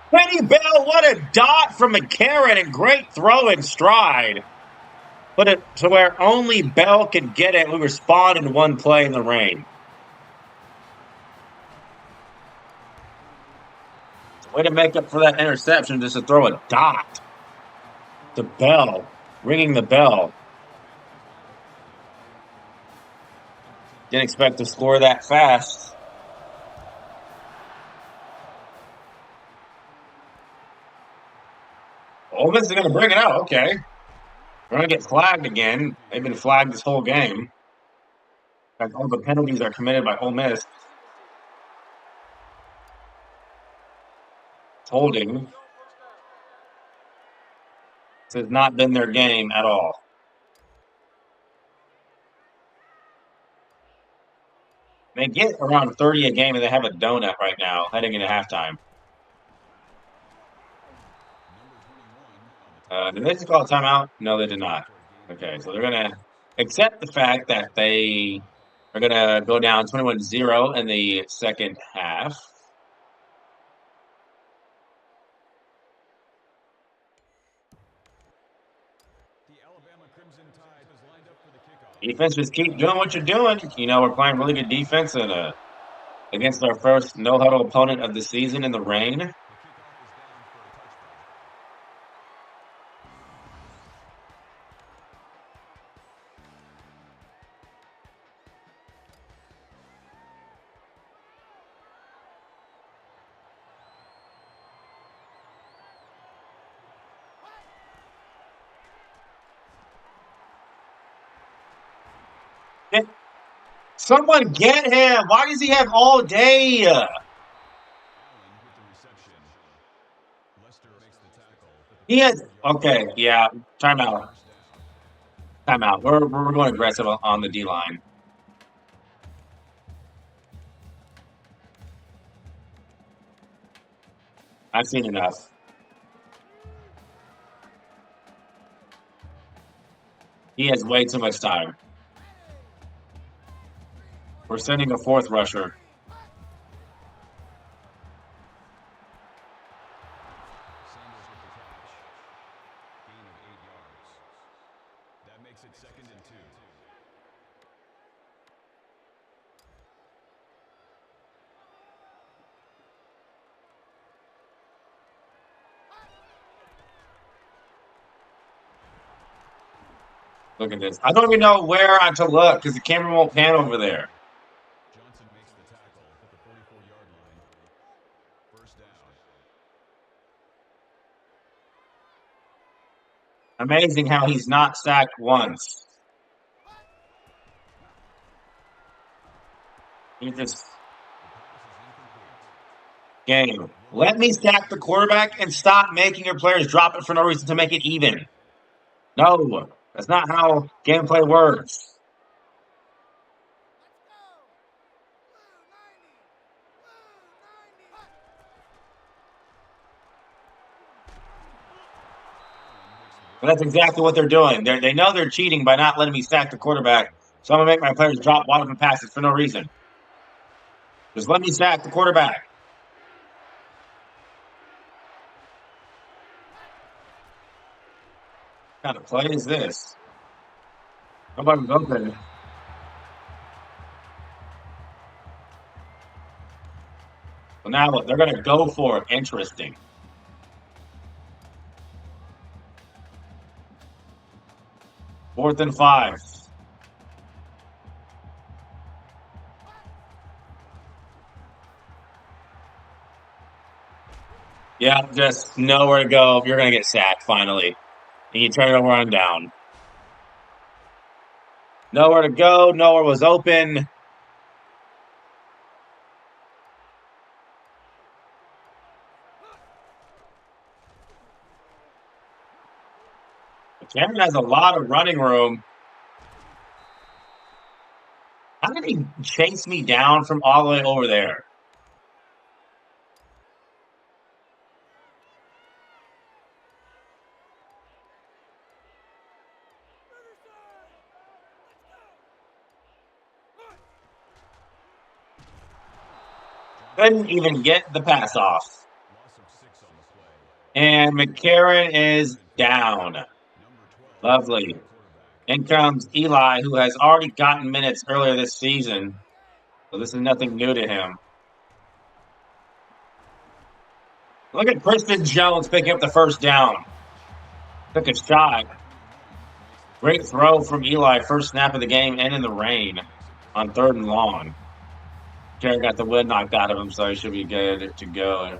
Penny Bell, what a dot from McCarron, and great throw in stride. Put it to where only Bell could get it. We were spawned in one play in the rain. Way to make up for that interception, just to throw a dot to Bell, ringing the bell. Didn't expect to score that fast. Ole Miss is going to bring it out. Okay. We're going to get flagged again. They've been flagged this whole game. In fact, all the penalties are committed by Ole Miss. It's holding. This has not been their game at all. They get around 30 a game, and they have a donut right now heading into halftime. Did they just call a timeout? No, they did not. Okay, so they're going to accept the fact that they are going to go down 21-0 in the second half. The Alabama Crimson Tide is lined up for the kickoff. Defense, just keep doing what you're doing. You know, we're playing really good defense and against our first no-huddle opponent of the season in the rain. The kickoff is down for a touchdown. Someone get him. Why does he have all day? Allen with the reception. Lester makes the tackle. He has, okay, yeah, timeout. First down. Timeout. We're going aggressive on the D-line. I've seen enough. He has way too much time. We're sending a fourth rusher. Sanders with the catch. Gain of 8 yards. That makes it 2nd and 2. Look at this. I don't even know where to look because the camera won't pan over there. Johnson makes the tackle at the 44-yard line. First down. Amazing how he's not sacked once. He just The pass is incomplete. game. Let me sack the quarterback and stop making your players drop it for no reason to make it even. No, that's not how gameplay works. And that's exactly what they're doing. They know they're cheating by not letting me sack the quarterback. So I'm going to make my players drop wide open passes for no reason. Just let me sack the quarterback. What kind of play is this? Nobody's open. So now look, they're going to go for it. Interesting. Fourth and 5. Yeah, just nowhere to go. You're going to get sacked finally. And you turn it over on down. Nowhere to go. Nowhere was open. Cameron has a lot of running room. How did he chase me down from all the way over there? Couldn't even get the pass off. Loss of 6 on the play. And McCarron is down. Number 12. Lovely. In comes Eli, who has already gotten minutes earlier this season. So this is nothing new to him. Look at Kristen Jones picking up the first down. Took a shot. Great throw from Eli. First snap of the game and in the rain on 3rd and long. Jared got the wind knocked out of him, so he should be good to go.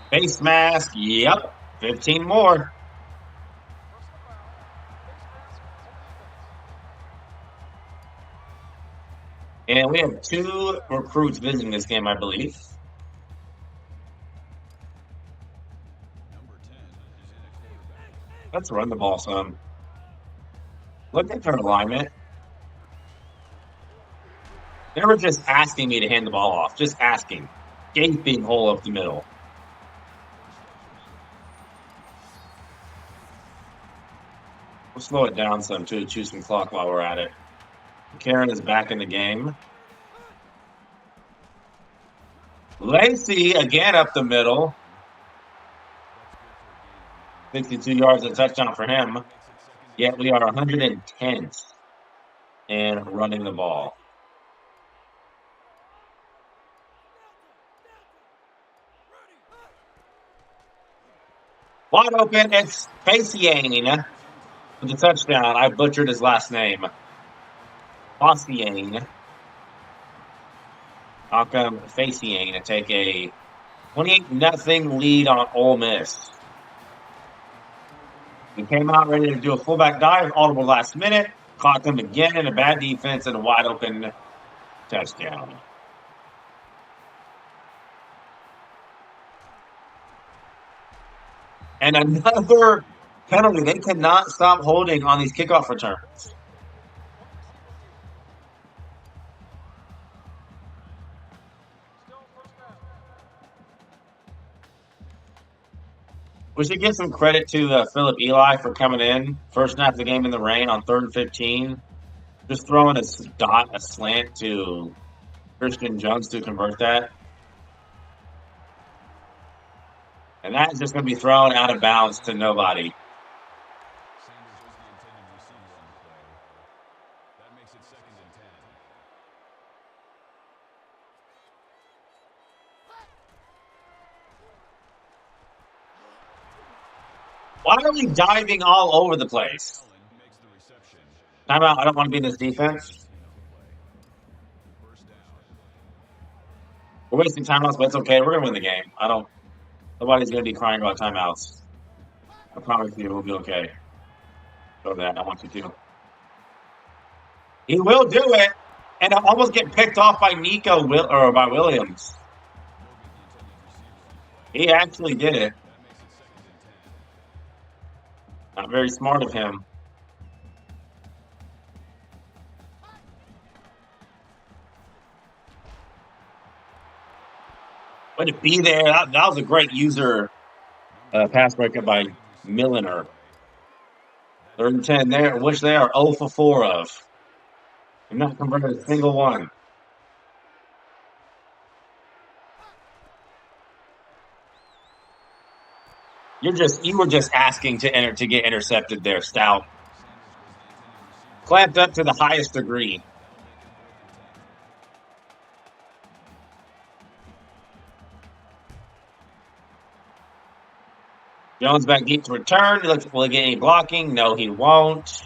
Face mask. Yep. 15 more. And we have 2 recruits visiting this game, I believe. Number 10 is in at quarterback. Let's run the ball some. Look at their alignment. They were just asking me to hand the ball off. Just asking. Gaping hole up the middle. We'll slow it down some, too. Choose some clock while we're at it. Karen is back in the game. Lacey again up the middle. 62 yards and a touchdown for him. Yet we are 110th in running the ball. Wide open, it's Faciane with the touchdown. I butchered his last name. Faciane. Malcolm Faciane to take a 28-0 lead on Ole Miss. He came out ready to do a fullback dive, audible last minute, caught them again in a bad defense and a wide open touchdown. And another penalty. They cannot stop holding on these kickoff returns. We should give some credit to Philip Eli for coming in. First snap of the game in the rain on 3rd and 15. Just throwing a slant to Christian Jones to convert that. And that is just going to be thrown out of bounds to nobody. Sanders was the intended receiver on the play. That makes it 2nd and 10. Why are we diving all over the place? Allen makes the reception. Timeout. I don't want to be in this defense. First down. We're wasting timeouts, but it's okay. We're going to win the game. Nobody's going to be crying about timeouts. I promise you we'll be okay. Show that. I want you to. He will do it. And I almost get picked off by or by Williams. He actually did it. Not very smart of him. But to be there, that was a great user pass breakup by Milliner. 3rd and 10 there, which they are 0 for 4 of. They're not converted a single one. You were just asking to get intercepted there, Stout. Clamped up to the highest degree. Jones back deep to return. He looks, will he get any blocking? No, he won't.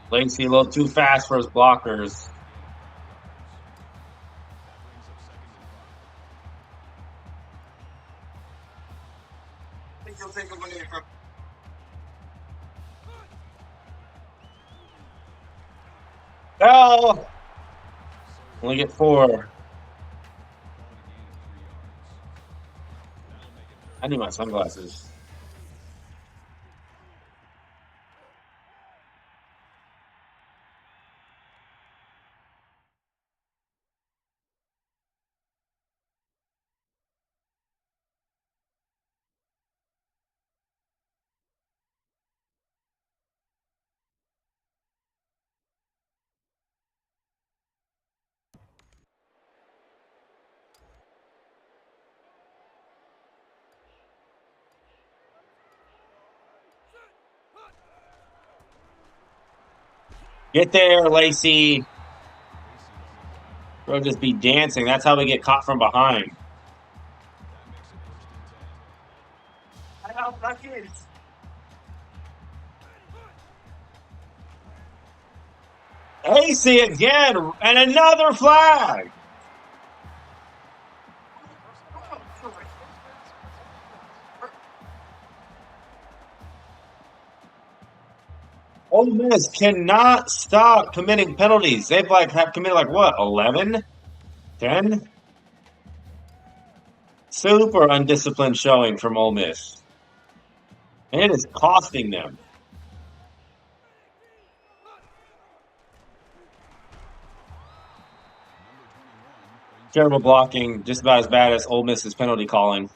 Lacey a little too fast for his blockers. No! Only get 4. I need my sunglasses. Get there, Lacey. We'll just be dancing. That's how we get caught from behind. Lacey again, and another flag. Ole Miss cannot stop committing penalties. They've have committed what, 11? 10? Super undisciplined showing from Ole Miss. And it is costing them. Terrible blocking, just about as bad as Ole Miss's penalty calling.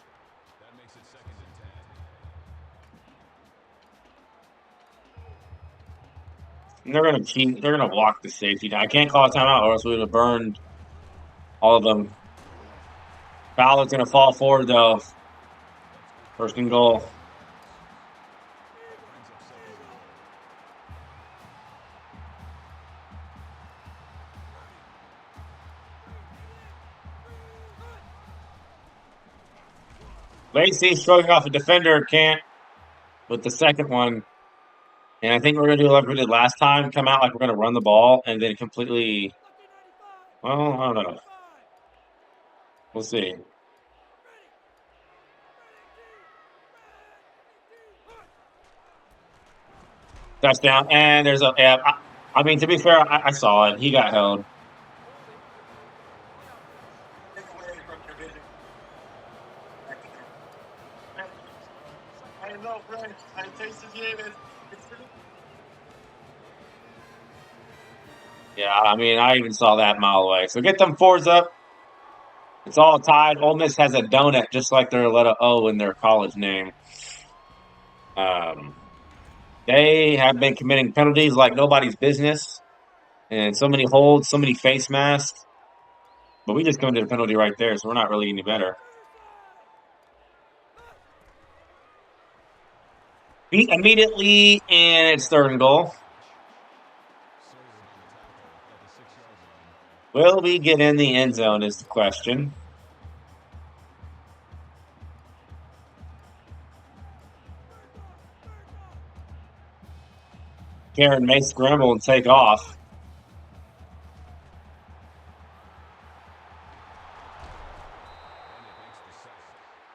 And they're gonna block the safety. I can't call a timeout or else we would have burned all of them. Ballard's gonna fall forward though. 1st and goal. Lacey shrugging off a defender, can't with the second one. And I think we're going to do like we did last time, come out like we're going to run the ball and then completely, well, I don't know. We'll see. Touchdown. And there's I mean, to be fair, I saw it. He got held. Yeah, I mean, I even saw that mile away. So get them 4s up. It's all tied. Ole Miss has a donut, just like their letter O in their college name. They have been committing penalties like nobody's business. And so many holds, so many face masks. But we just committed a penalty right there, so we're not really any better. Beat immediately, and it's 3rd and goal. Will we get in the end zone is the question. Karen may scramble and take off.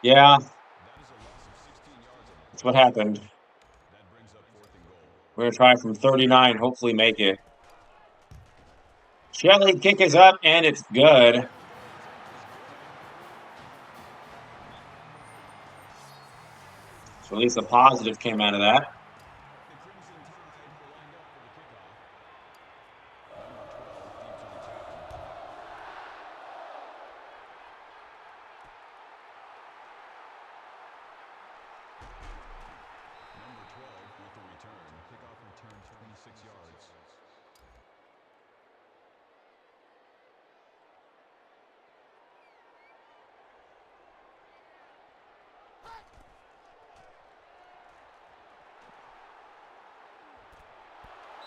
Yeah, That is a loss of 16 yards on the that's play. what happened. That brings up 4th and goal. We're going to try from 39, hopefully make it. Shelly kick is up, and it's good. So at least a positive came out of that. The Crimson Tide are lined up for the kickoff. Number 12 deep to return. Number 12 with the return. Kickoff return 26 yards.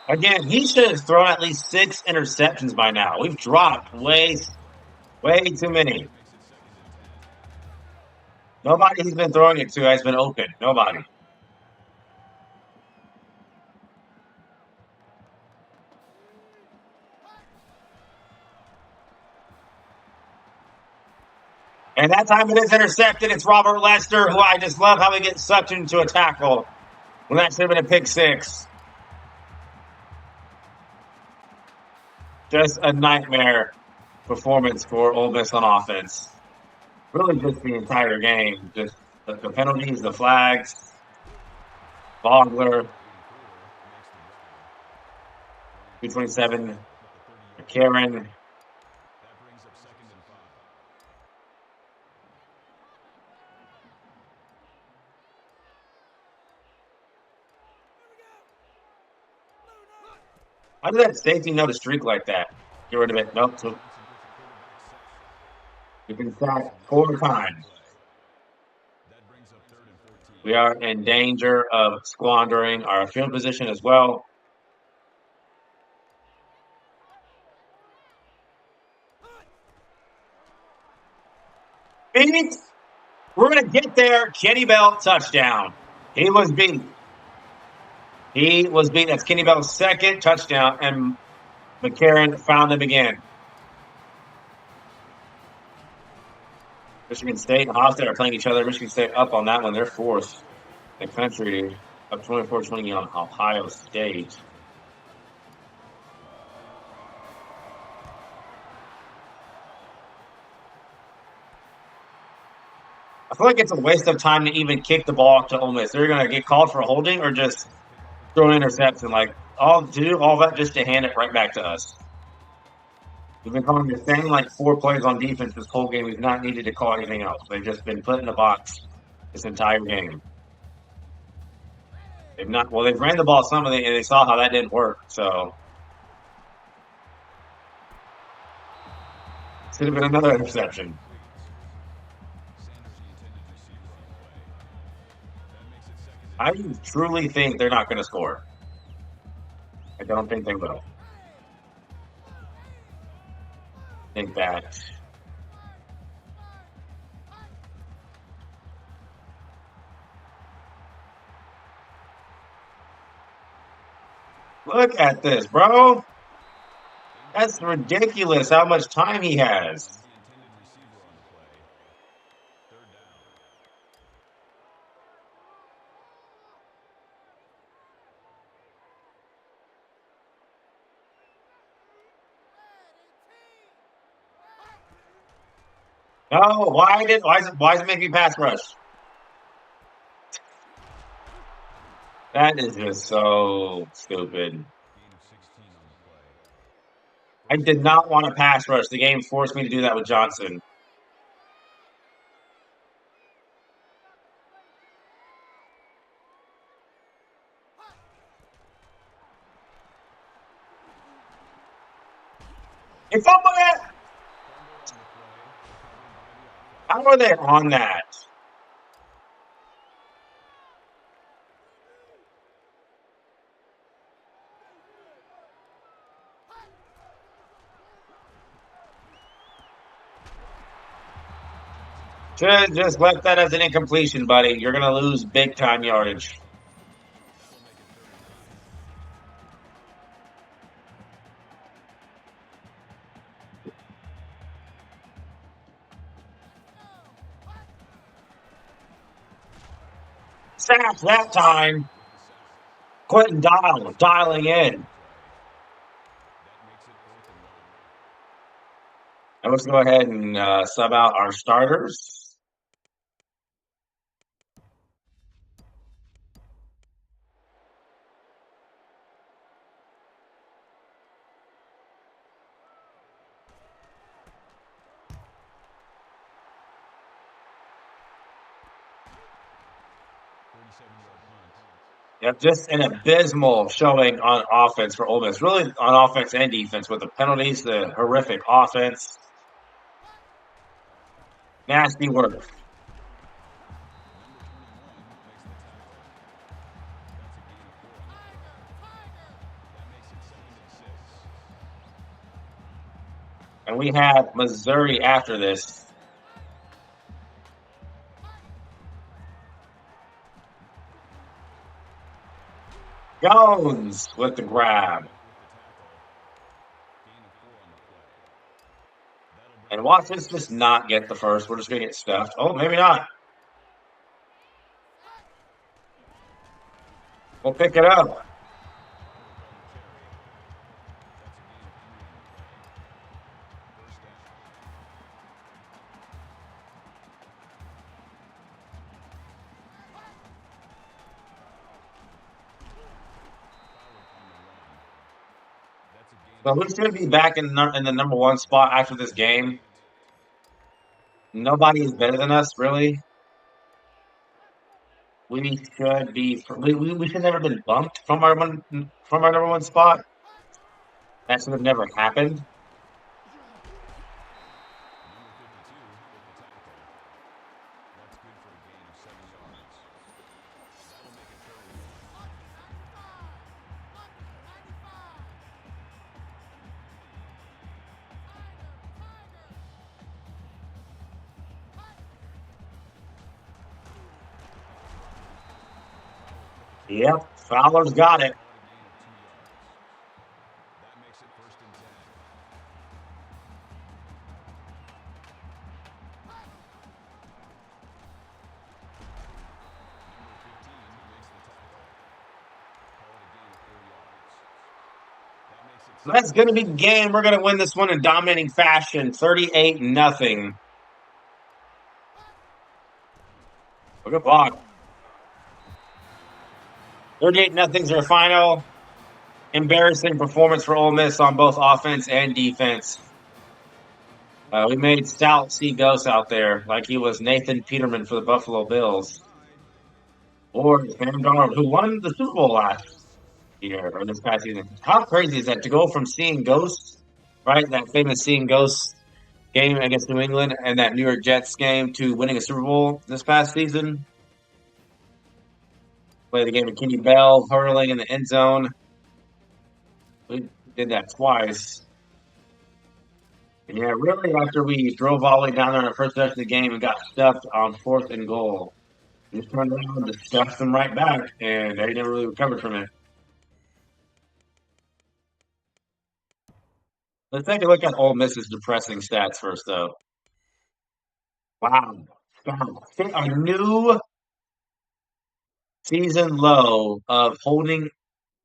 Again, he should have thrown at least 6 interceptions by now. We've dropped way too many. That makes it 2nd and 10. Nobody he's been throwing it to has been open. Nobody. And that time it is intercepted. It's Robert Lester, who I just love how he gets sucked into a tackle when that should have been a pick 6. Just a nightmare performance for Ole Miss on offense. Really, just the entire game. Just the penalties, the flags, Bogler, 84 makes the grab. 227, At the 30-yard line. Karen. That brings up 2nd and 5. How did that safety know to streak like that? Get rid of it. Nope. So Johnson gets a quarterback sack. we've been That's sacked a loss 4 of 4 on the times. play. That brings up 3rd and 14. We are in danger of squandering our field position as well. Phoenix, we're going to get there. Kenny Bell, touchdown. He was beat. He was beat. That's Kenny Bell's 2nd touchdown, and McCarron found him again. Michigan State and Hofstra are playing each other. Michigan State up on that one. They're 4th in the country, up 24-20 on Ohio State. I feel like it's a waste of time to even kick the ball to Ole Miss. They're going to get called for holding or just throw an interception. Like, all to do all that just to hand it right back to us. We've been calling the same like 4 plays on defense this whole game. We've not needed to call anything else. They've just been put in the box this entire game. They've not well, they've ran the ball some of it, and they saw how that didn't work. So should have been another interception. Sanders, the intended receiver on the play. That makes it 2nd I and 10. truly think they're not going to score. I don't think they will. I think that. Look at this, bro. That's ridiculous how much time he has. Is the intended receiver on the play. 3rd down. No, why is it making pass rush? That is just so stupid. Gain of 16 on the play. I First did and not 10. want to pass rush. The game forced me to do that with Johnson. He fumbled it. Fumble on the play. Recovered by the offense. How are they on that? Should have just left that as an incompletion, buddy. You're going to lose big time yardage. That'll make it 3rd and 9. Sacks that time. Quentin dialing in. And let's go ahead and sub out our starters. Yep, just an abysmal showing on offense for Ole Miss. Really on offense and defense with the penalties, the horrific offense. Nasty work. And we have Missouri after this. Jones with the grab. And watch this just not get the first. We're just going to get stuffed. Oh, maybe not. We'll pick it up. So we should be back in the number one spot after this game. Nobody is better than us, really. We should be. We should never been bumped from our number one spot. That should have never happened. Yep, Fowler's got it. So that's going to be the game. We're going to win this one in dominating fashion, 38-0. Look at block. 38-0's our final. Embarrassing performance for Ole Miss on both offense and defense. We made Stout see ghosts out there like he was Nathan Peterman for the Buffalo Bills. Or Sam Darnold, who won the Super Bowl last year or this past season. How crazy is that to go from seeing ghosts, right? That famous seeing ghosts game against New England and that New York Jets game to winning a Super Bowl this past season. Played the game with Kenny Bell hurling in the end zone. We did that twice. And yeah, really, after we drove all the way down there in the first possession of the game and got stuffed on 4th and goal, we just turned around and just stuffed them right back, and they never really recovered from it. Let's take a look at Ole Miss's depressing stats first, though. Wow. A new season low of holding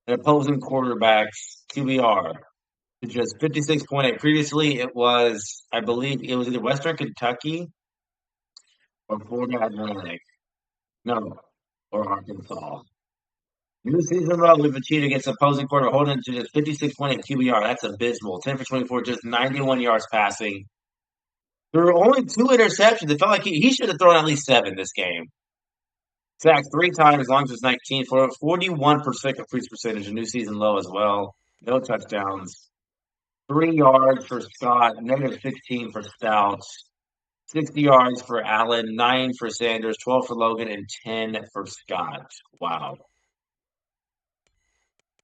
an opposing quarterback's QBR to just 56.8. Previously, it was, I believe, it was either Western Kentucky or Florida Atlantic. No, or Arkansas. New season low we've achieved against opposing quarterback holding to just 56.8 QBR. That's abysmal. 10 for 24, just 91 yards passing. There were only 2 interceptions. It felt like he should have thrown at least 7 this game. Sacked 3 times, as long as it's 19 for 41% completion percentage, a new season low as well. No touchdowns. 3 yards for Scott, negative 16 for Stout, 60 yards for Allen, 9 for Sanders, 12 for Logan, and 10 for Scott. Wow.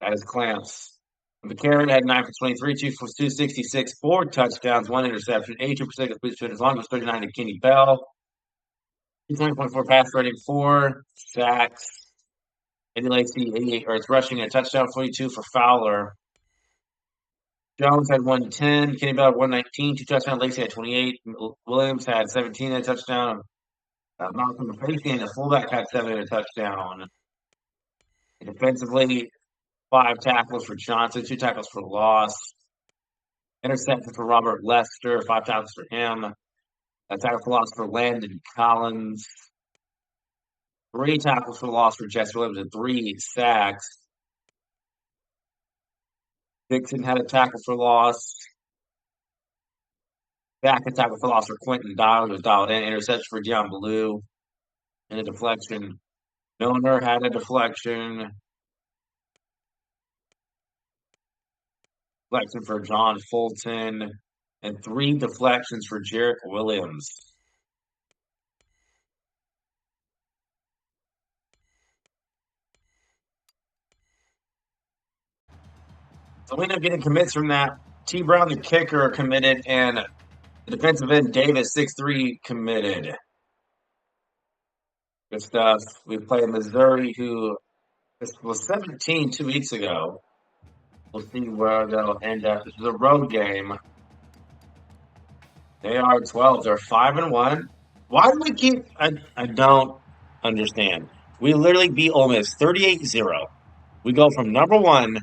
That is clamps. McCarron had 9 for 23, 2 for 266, 4 touchdowns, 1 interception, 82% completion, as long as 39 to Kenny Bell. 20.4 pass rating, 4 sacks. Eddie Lacy, 88 yards rushing, and a touchdown, 42 for Fowler. Jones had 110, Kenny Bell had 119, 2 touchdowns. Lacy had 28. Williams had 17, and a touchdown. Malcolm Facey and the fullback had 7 and a touchdown. Defensively, 5 tackles for Johnson, 2 tackles for loss. Interception for Robert Lester, 5 tackles for him. A tackle for loss for Landon Collins. 3 tackles for loss for Jess Williams and 3 sacks. Dixon had a tackle for loss. Back a tackle for loss for Quentin Dial, was dialed in. Interception for Deion Blue. And a deflection. Milner had a deflection. Deflection for John Fulton. And 3 deflections for Jarek Williams. So we end up getting commits from that. T. Brown, the kicker, committed, and the defensive end, Davis, 6'3", committed. Good stuff. We play Missouri, who was 17 2 weeks ago. We'll see where they'll end up. This is a road game. They are 12. They're 5-1. Why do we keep... I don't understand. We literally beat Ole Miss 38-0. We go from number 1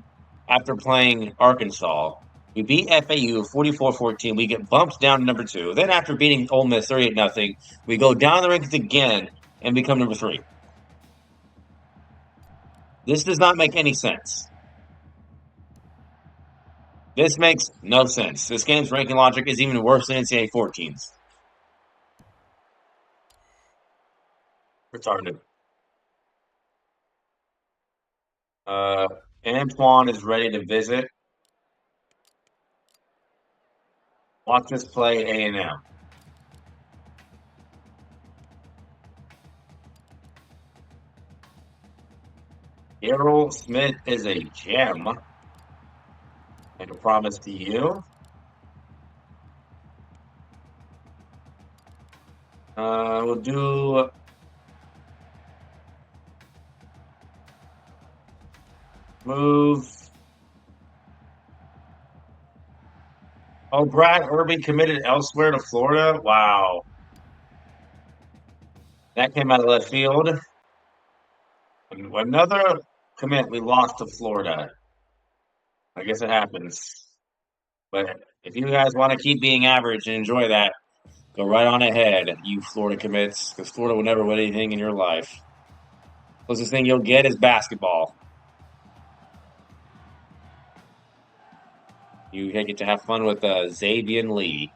after playing Arkansas. We beat FAU 44-14. We get bumped down to number 2. Then after beating Ole Miss 38-0, we go down the rankings again and become number 3. This does not make any sense. This makes no sense. This game's ranking logic is even worse than NCAA 14's. Retarded. Antoine is ready to visit. Watch us play A&M. Errol Smith is a gem. Make a promise to you. We'll do... Move. Oh, Brad Irving committed elsewhere to Florida? Wow. That came out of left field. And another commit, we lost to Florida. I guess it happens. But if you guys want to keep being average and enjoy that, go right on ahead, you Florida commits, because Florida will never win anything in your life. Closest thing you'll get is basketball. You get to have fun with Xavier Lee.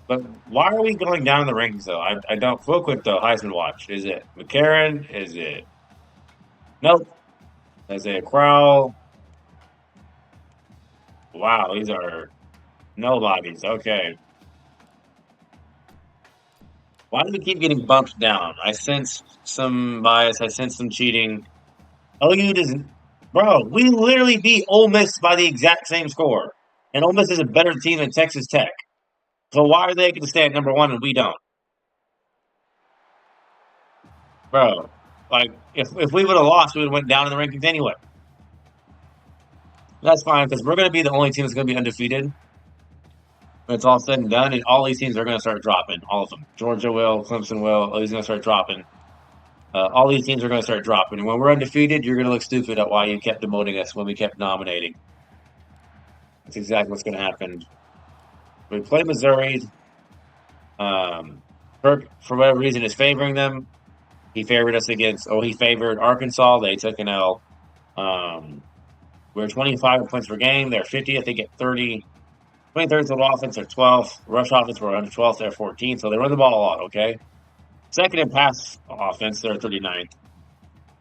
But why are we going down in the rankings, though? I don't. Real quick, though, Heisman Watch. Is it McCarron? Is it... Nope. Isaiah Crowell. Wow, these are nobodies. Okay. Why do we keep getting bumped down? I sense some bias. I sense some cheating. OU doesn't... Bro, we literally beat Ole Miss by the exact same score. And Ole Miss is a better team than Texas Tech. So why are they going to stay at number 1 and we don't? Bro, like, if we would have lost, we would have went down in the rankings anyway. That's fine, because we're going to be the only team that's going to be undefeated when it's all said and done, and all these teams are going to start dropping. All of them. Georgia will, Clemson will, all these are going to start dropping. All these teams are going to start dropping. And when we're undefeated, you're going to look stupid at why you kept demoting us when we kept nominating. That's exactly what's going to happen. We play Missouri. Kirk, for whatever reason, is favoring them. He favored us against... Oh, he favored Arkansas. They took an L. We're 25 points per game. They're 50th. They get 30. 23rd total offense. They're 12th. Rush offense, we're under 12th. They're 14th. So they run the ball a lot, okay? Second in pass offense, they're 39th.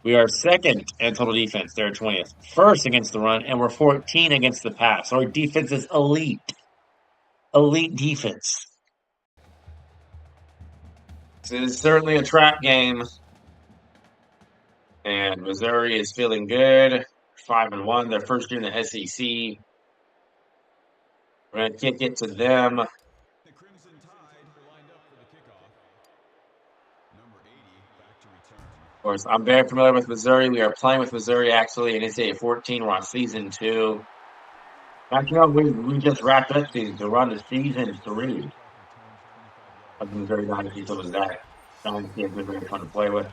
We are second in total defense. They're 20th. First against the run, and we're 14 against the pass. Our defense is elite. Elite defense. This is certainly a trap game. And Missouri is feeling good. 5-1. Their first year in the SEC. We're going to kick it to them. The Crimson Tide lined up for the kickoff. Number 80 back to return. Of course, I'm very familiar with Missouri. We are playing with Missouri, actually, in NCAA 14. We're on season 2. Actually, no, we just wrapped up season 2. We're on to season 3. of the Missouri Dynasty was that. Dynasty has been very fun to play with.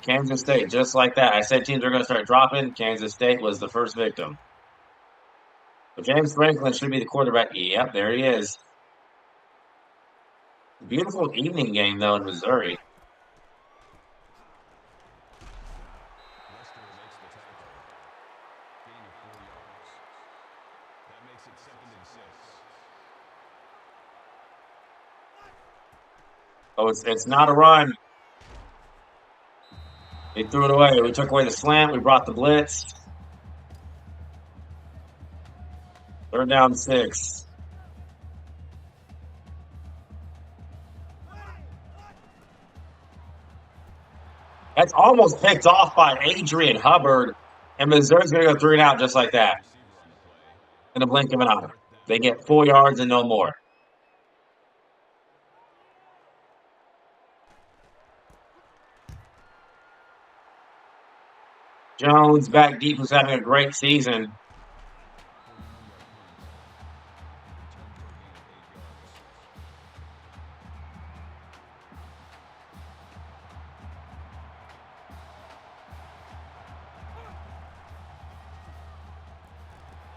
Kansas State, just like that. I said teams are going to start dropping. Kansas State was the first victim. But James Franklin should be the quarterback. Yep, there he is. Beautiful evening game, though, in Missouri. Lester makes the tackle. Gain of 4 yards. That makes it 2nd and 6. Oh, it's not a run. They threw it away. We took away the slant. We brought the blitz. 3rd down 6. That's almost picked off by Adrian Hubbard. And Missouri's going to go 3 and out just like that. In a blink of an eye. They get 4 yards and no more. Jones back deep, who's having a great season.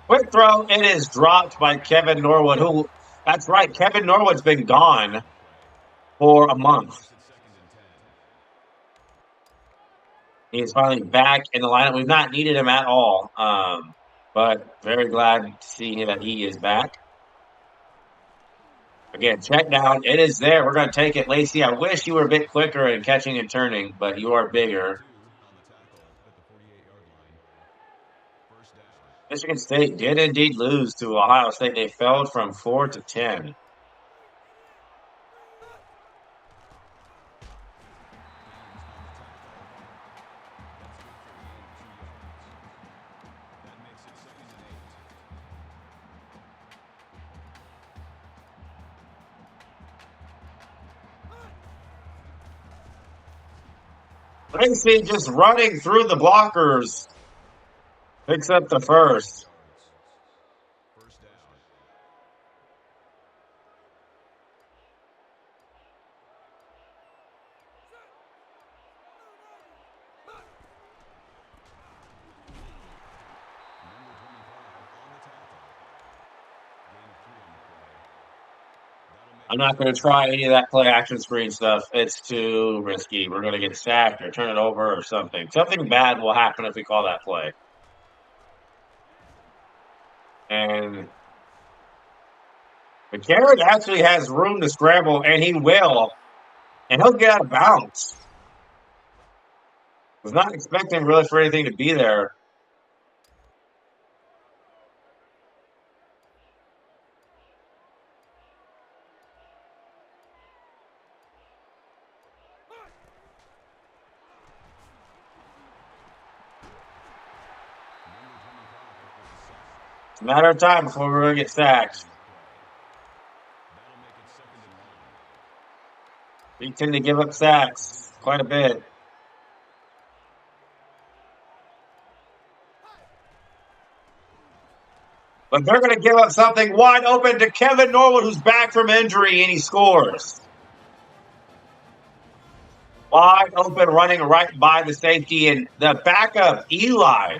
Quick throw. It is dropped by Kevin Norwood, who, that's right, Kevin Norwood's been gone for a month. He is finally back in the lineup. We've not needed him at all, but very glad to see that he is back. Again, check down. It is there. We're going to take it. Lacey, I wish you were a bit quicker in catching and turning, but you are bigger. Michigan State did indeed lose to Ohio State. They fell from 4 to 10. Lacey just running through the blockers. Picks up the first. I'm not going to try any of that play action screen stuff. It's too risky. We're going to get sacked or turn it over or something. Something bad will happen if we call that play. And McCarron actually has room to scramble, and he will. And he'll get out of bounds. Was not expecting really for anything to be there. It's a matter of time before we're going to get sacked. We tend to give up sacks quite a bit. But they're going to give up something wide open to Kevin Norwood, who's back from injury, and he scores. Wide open, running right by the safety, and the backup, Eli.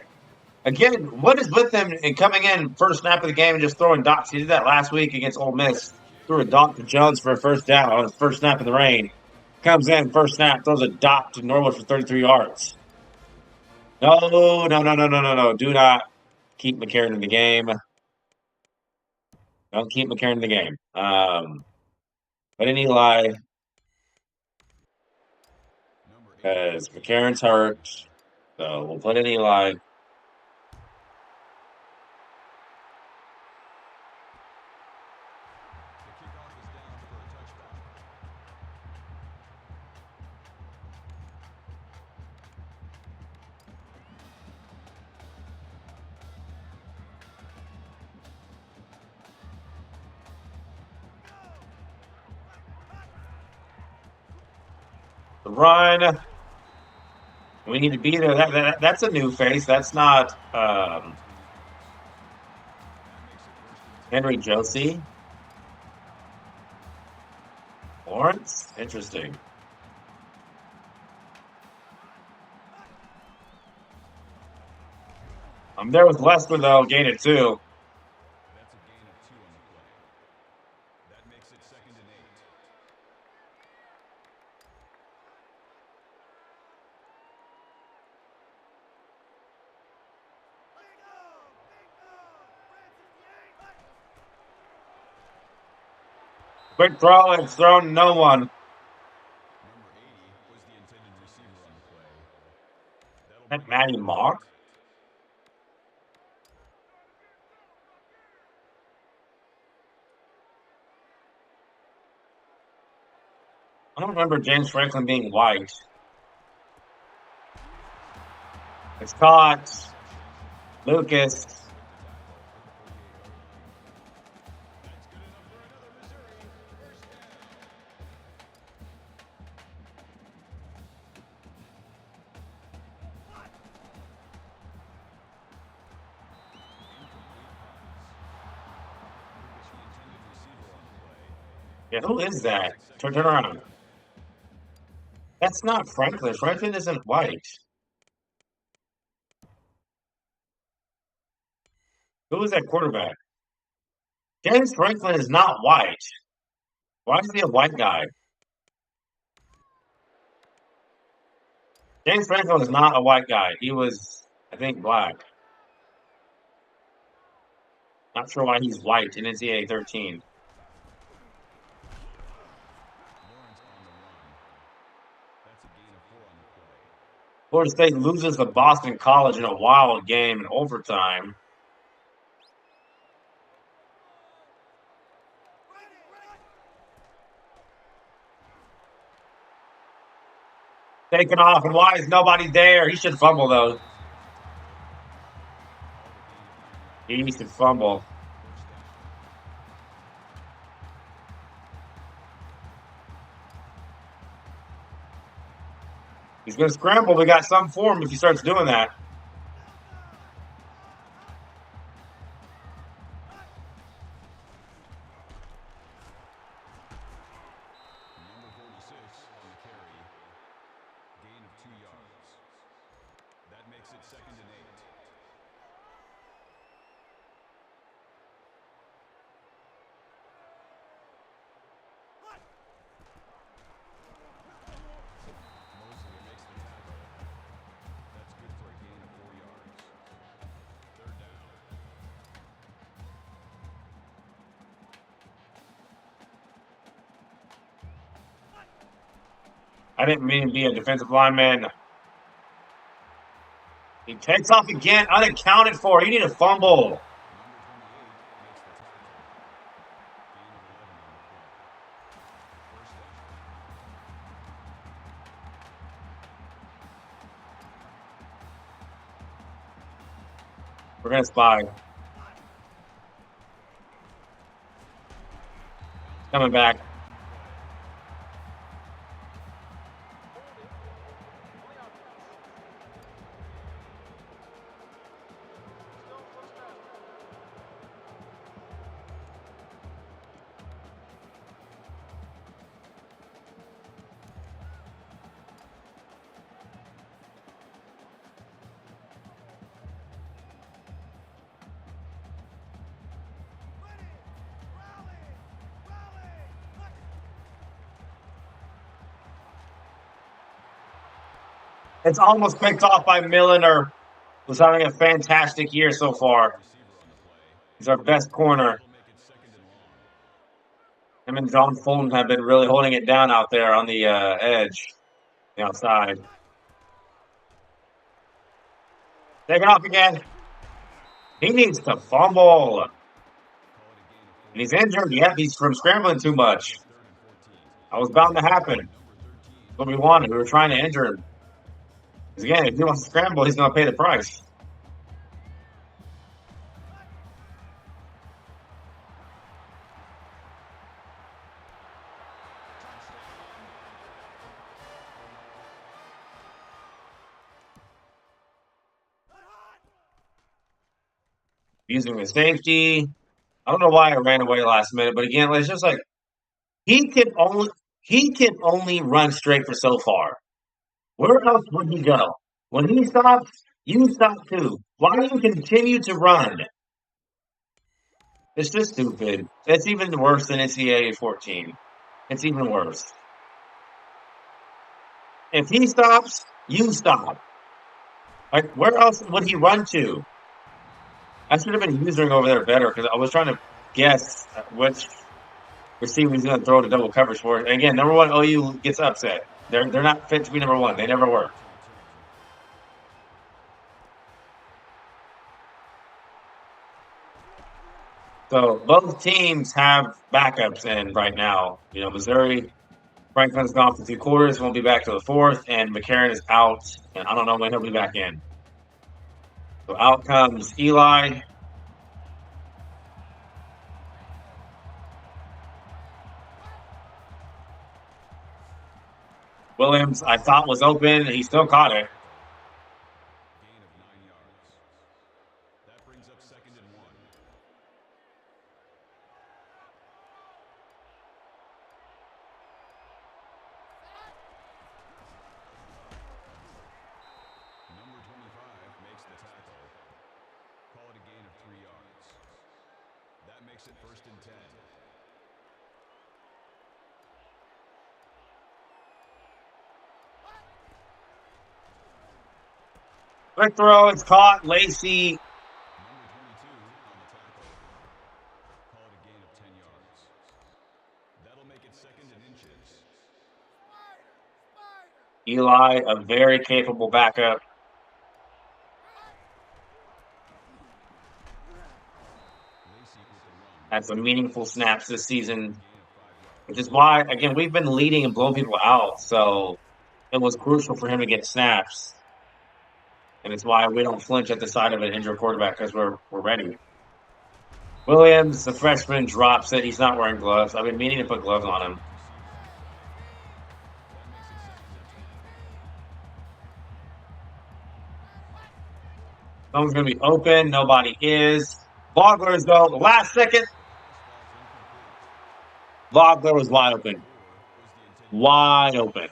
Again, what is with him and coming in first snap of the game and just throwing dots? He did that last week against Ole Miss. Threw a dot to Jones for a first down on his first snap of the rain. Comes in, first snap, throws a dot to Norwood for 33 yards. No. Do not keep McCarron in the game. Don't keep McCarron in the game. Put in Eli. Because McCarron's hurt. So we'll put in Eli. The run. We need to be there. That's a new face. That's not Henry Josie. Lawrence? Interesting. I'm there with Lester, though. Gain of 2. That's a gain of 2 on the play. That makes it 2nd and 8. Quick throw and thrown no one. Number 80 was the intended receiver on the play. That Matty Mock? I don't remember James Franklin being white. It's caught. Lucas. Yeah, who is that? Turn around. That's not Franklin. Franklin isn't white. Who is that quarterback? James Franklin is not white. Why is he a white guy? James Franklin was not a white guy. He was, I think, black. Not sure why he's white in NCAA 13. Florida State loses to Boston College in a wild game in overtime. Taken off, and why is nobody there? He should fumble, though. He should fumble. He's going to scramble. We got some for him if he starts doing that. Number 46 on the carry. Gain of 2 yards. That makes it 2nd and 8. Mosley makes the tackle. That's good for a gain of 4 yards. 3rd down. I didn't mean to be a defensive lineman. He takes off again, unaccounted for. You need a fumble. We're going to spy. Coming back. It's almost picked off by Milliner, who's having a fantastic year so far. He's our best corner. Him and John Fulton have been really holding it down out there on the edge, the outside. Taking off again. He needs to fumble. And he's injured. Yep, he's from scrambling too much. That was bound to happen. That's what we wanted. We were trying to injure him. Because again, if he wants to scramble, he's going to pay the price. Using the safety. I don't know why I ran away last minute, but again, it's just like he can only he can only run straight for so far. Where else would he go? When he stops, you stop too. Why do you continue to run? It's just stupid. It's even worse than NCAA 14. It's even worse. If he stops, you stop. Like, where else would he run to? I should have been using over there better because I was trying to guess which receiver he's going to throw to double coverage for. And again, number one, OU gets upset. They're not fit to be number one. They never were. So both teams have backups in right now. You know, Missouri, Franklin's gone for 3 quarters, won't be back to the fourth, and McCarron is out, and I don't know when he'll be back in. So out comes Eli. Williams, I thought was open. He still caught it. Gain of 9 yards. That brings up 2nd and 1. Number 25 makes the tackle. Call it a gain of 3 yards. That makes it 1st and 10. Quick throw, it's caught. Lacey. Number 22 on the tackle. Call it a gain of 10 yards. That'll make it 2nd and inches. Eli, a very capable backup. Lacey with the run. Had some meaningful snaps this season, Gain of 5 yards. which is why, again, we've been leading and blowing people out. So it was crucial for him to get snaps. And it's why we don't flinch at the sight of an injured quarterback because we're ready. Williams, the freshman, drops it. He's not wearing gloves. I've been meaning to put gloves on him. Someone's going to be open. Nobody is. Vogler's though. The last second. Vogler was wide open. Wide open.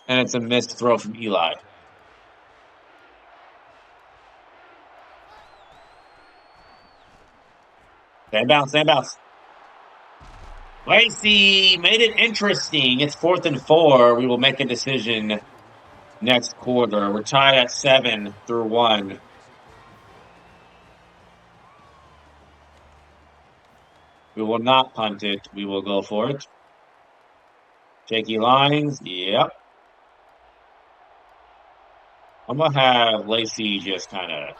And it's a missed throw from Eli. Stand bounce, stand bounce. Lacey made it interesting. It's 4th and 4. We will make a decision next quarter. We're tied at 7 through 1. We will not punt it. We will go for it. Shaky lines. Yep. I'm going to have Lacey just kind of...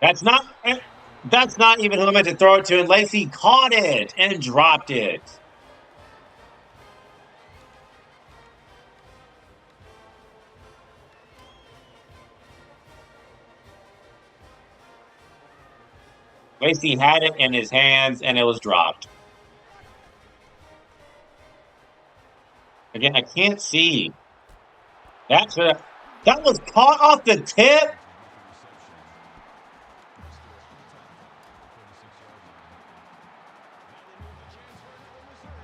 That's not even who I meant to throw it to. And Lacey caught it and dropped it. Lacey had it in his hands and it was dropped. Again, I can't see. That was caught off the tip.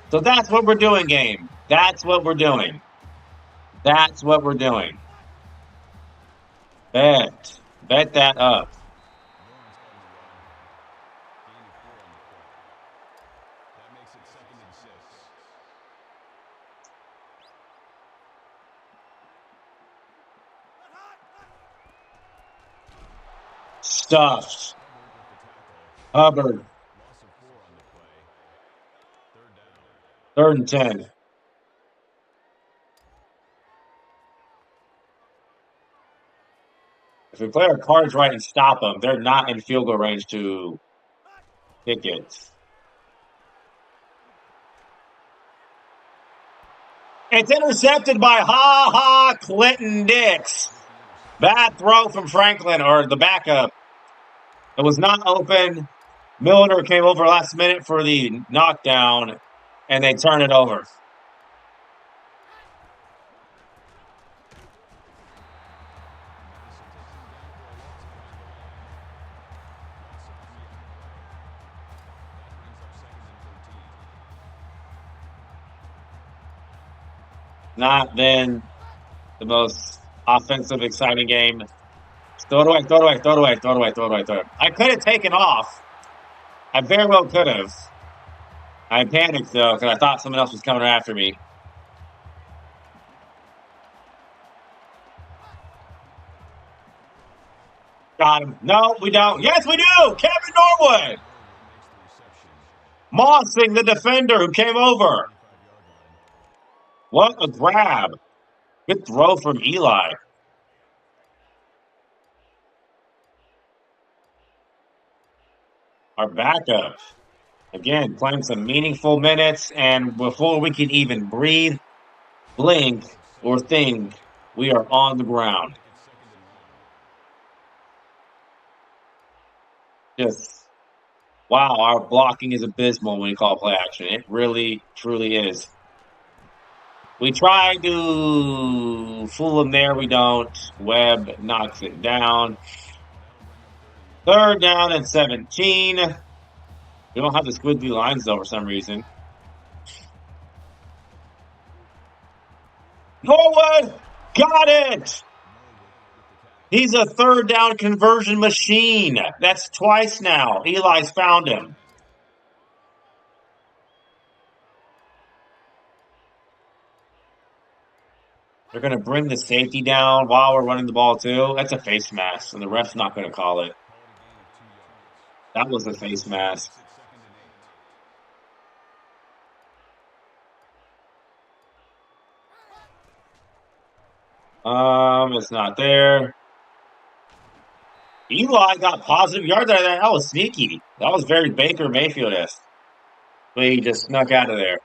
So that's what we're doing, game. That's what we're doing. That's what we're doing. Bet that up. That makes it 2nd and 6. Stuffed. Hubbard. Loss of 4 on the play. 3rd down. 3rd and 10. If we play our cards right and stop them, they're not in field goal range to kick it. It's intercepted by Clinton Dix. Bad throw from Franklin, or the backup. It was not open. Milner came over last minute for the knockdown, and they turn it over. Not been the most offensive, exciting game. Throw it away, throw it away, throw it away, throw it away, throw it away, throw it away. I could have taken off. I very well could have. I panicked though because I thought someone else was coming after me. Got him. No, we don't. Yes, we do. Kevin Norwood mossing the defender who came over. What a grab. Good throw from Eli. Our backup. Again, playing some meaningful minutes. And before we can even breathe, blink, or think, we are on the ground. Just, wow, our blocking is abysmal when we call play action. It really, truly is. We try to fool them there. We don't. Webb knocks it down. Third down and 17. We don't have the squiggly lines, though, for some reason. Norwood got it. He's a third down conversion machine. That's twice now. Eli's found him. They're going to bring the safety down while we're running the ball, too. That's a face mask, and the ref's not going to call it. That was a face mask. It's not there. Eli got positive yards out of that. That was sneaky. That was very Baker Mayfield-esque. But he just snuck out of there.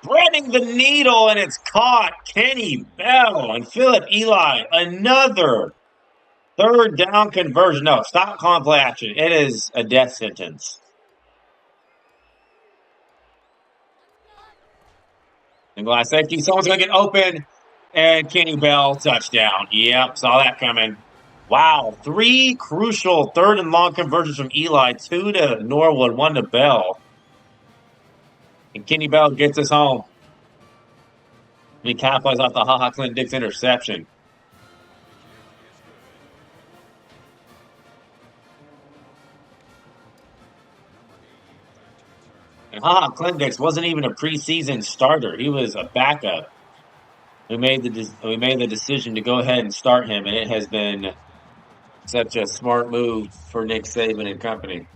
Threading the needle, and it's caught. Kenny Bell and Philip Eli. Another third down conversion. No, stop calling play action. It is a death sentence. And glass safety. Someone's going to get open. And Kenny Bell, touchdown. Yep, saw that coming. Wow, 3 crucial third and long conversions from Eli. 2 to Norwood, 1 to Bell. And Kenny Bell gets us home. He capitalized off the Ha Clint Dix interception. And Clint Dix wasn't even a preseason starter. He was a backup. We made the decision to go ahead and start him, and it has been such a smart move for Nick Saban and company.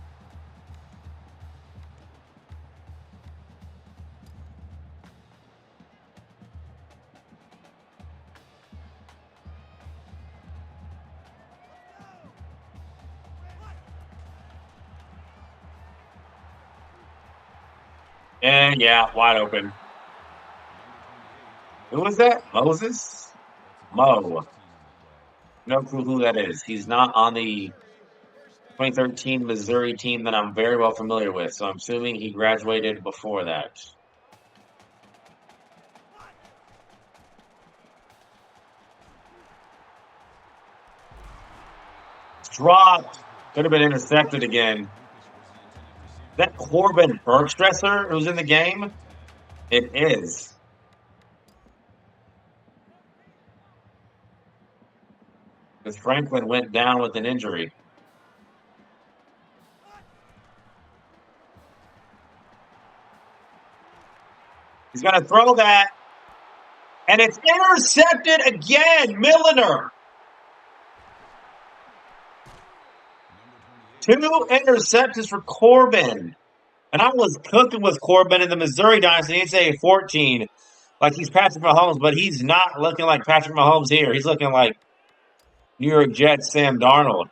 And yeah, wide open. Who was that? Moses? Mo. No clue who that is. He's not on the 2013 Missouri team that I'm very well familiar with, so I'm assuming he graduated before that. It's dropped. Could have been intercepted again. Is that Corbin Bergstresser who's in the game? It is. Because Franklin went down with an injury. He's going to throw that. And it's intercepted again. Milliner. 2 interceptions for Corbin. And I was cooking with Corbin in the Missouri Dynasty NCAA 14. Like he's Patrick Mahomes, but he's not looking like Patrick Mahomes here. He's looking like New York Jets Sam Darnold.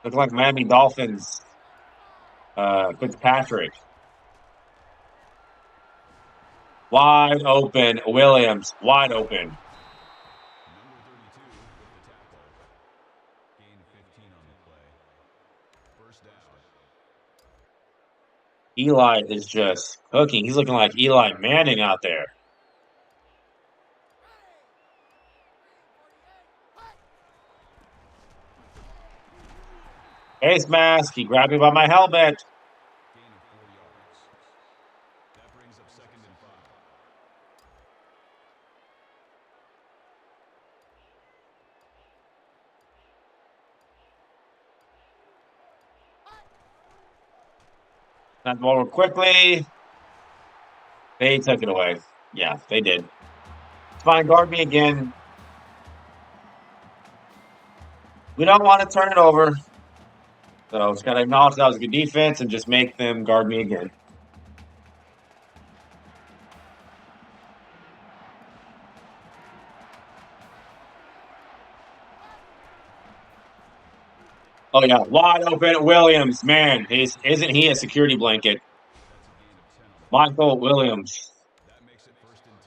Looking like Miami Dolphins Fitzpatrick. Wide open. Williams. Wide open. Eli is just cooking. He's looking like Eli Manning out there. Face mask. He grabbed me by my helmet. Gain of 4 yards. That brings up 2nd and 5. Not the ball real quickly. They took it away. Yeah, they did. It's fine. Guard me again. We don't want to turn it over. So it's got to acknowledge that was a good defense and just make them guard me again. Oh, yeah. Wide open Williams. Man, isn't he a security blanket? That's a gain of 10 on the Michael Williams. That makes it 1st and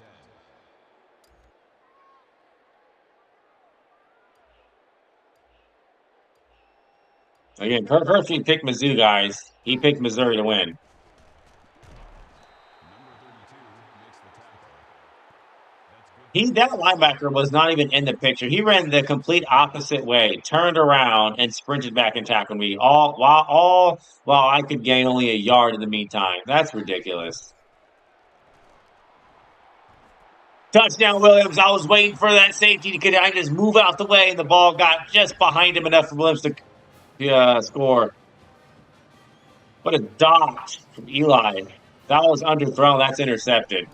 10. Again, Kirk Herbstreit picked Mizzou, guys. He picked Missouri to win. Number 32 makes the tackle. That's good. That linebacker was not even in the picture. He ran the complete opposite way, turned around and sprinted back and tackled me. All while I could gain only a yard in the meantime. That's ridiculous. Touchdown, Williams. I was waiting for that safety to get. I just move out the way, and the ball got just behind him enough for Williams to score. What a dot from Eli. That was underthrown. That's intercepted.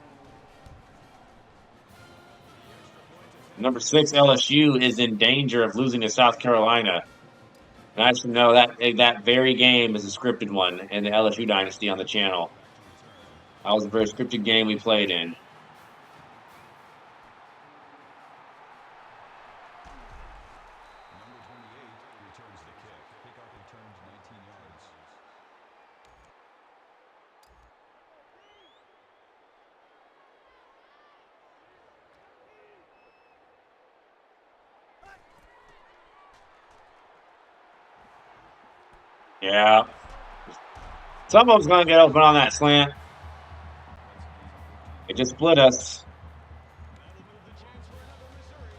Number 6, LSU is in danger of losing to South Carolina. And I should know that very game is a scripted one in the LSU Dynasty on the channel. That was a very scripted game we played in. Number 28 returns the kick. Kickoff returns 19 yards. Yeah. Someone's going to get open on that slant. It just split us. That'll move the chains for another Missouri.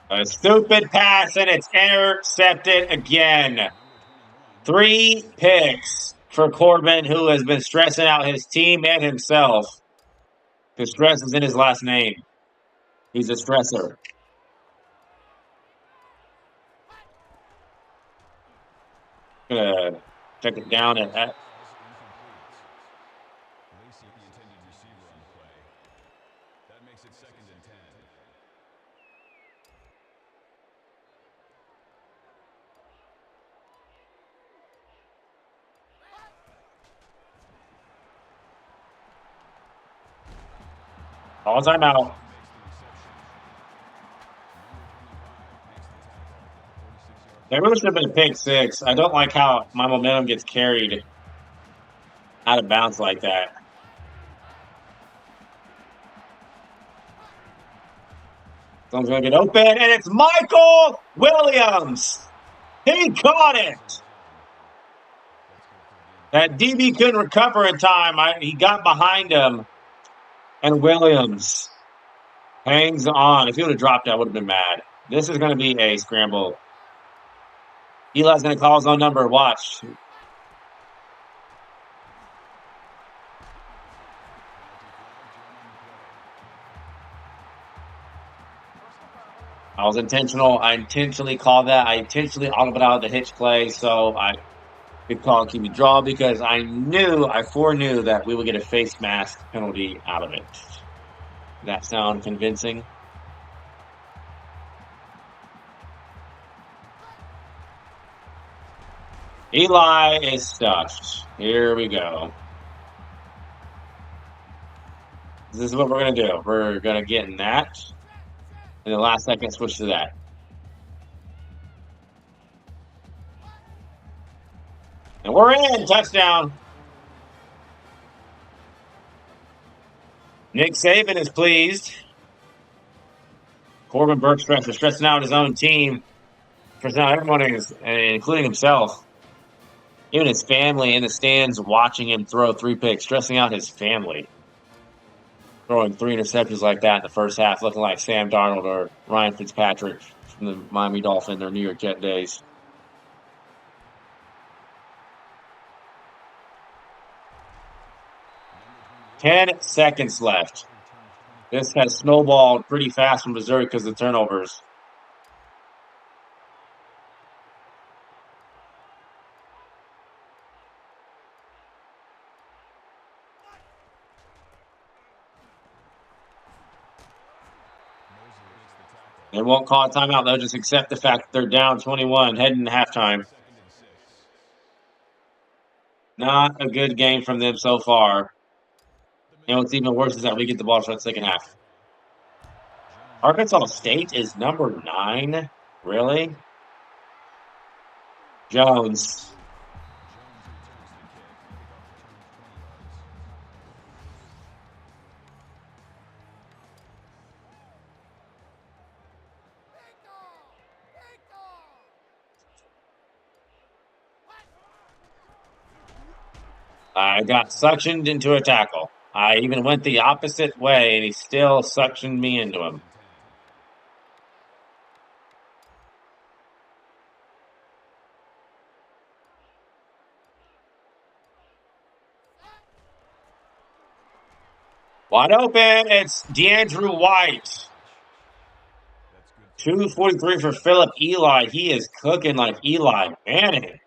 1st down. A stupid pass, and it's intercepted again. 3 picks for Corbin, who has been stressing out his team and himself. The stress is in his last name. He's a stressor. Gonna check it down at Incomplete. Lacey, the intended receiver on the play. That makes it 2nd and 10. all time out. That really should have been a pick 6. I don't like how my momentum gets carried out of bounds like that. Someone's going to get open, and it's Michael Williams. He caught it. That DB couldn't recover in time. He got behind him, and Williams hangs on. If he would have dropped, I would have been mad. This is going to be a scramble. Eli's going to call his own number. Watch. I was intentional. I intentionally called that. I intentionally audibled out the hitch play, so I could call QB draw because I foreknew that we would get a face mask penalty out of it. Does that sound convincing? Eli is stuffed. Here we go. This is what we're going to do. We're going to get in that. In the last second, switch to that. And we're in. Touchdown. Nick Saban is pleased. Corbin Bergstresser stressing out his own team. Stressing out everyone, including himself. Even his family in the stands watching him throw 3 picks, stressing out his family. Throwing 3 interceptions like that in the first half, looking like Sam Darnold or Ryan Fitzpatrick from the Miami Dolphins or New York Jet days. Number 10 seconds left. This has snowballed pretty fast from Missouri because of the turnovers. They won't call a timeout. They'll just accept the fact that they're down 21 heading to halftime. Not a good game from them so far. And what's even worse is that we get the ball for the second half. Arkansas State is number 9. Really? Jones. I got suctioned into a tackle. I even went the opposite way, and he still suctioned me into him. Wide open. It's DeAndrew White. 2:43 for Philip Eli. He is cooking like Eli Manning.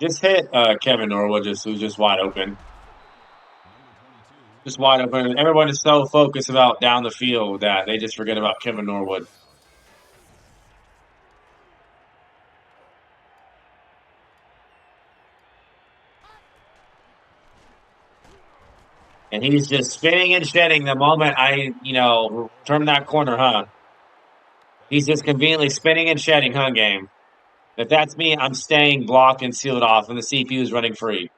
Just hit Kevin Norwood, who's just wide open. Just wide open. Everyone is so focused about down the field that they just forget about Kevin Norwood. And he's just spinning and shedding the moment I, turn that corner, huh? He's just conveniently spinning and shedding, huh, game? If that's me, I'm staying blocked and sealed off, and the CPU is running free.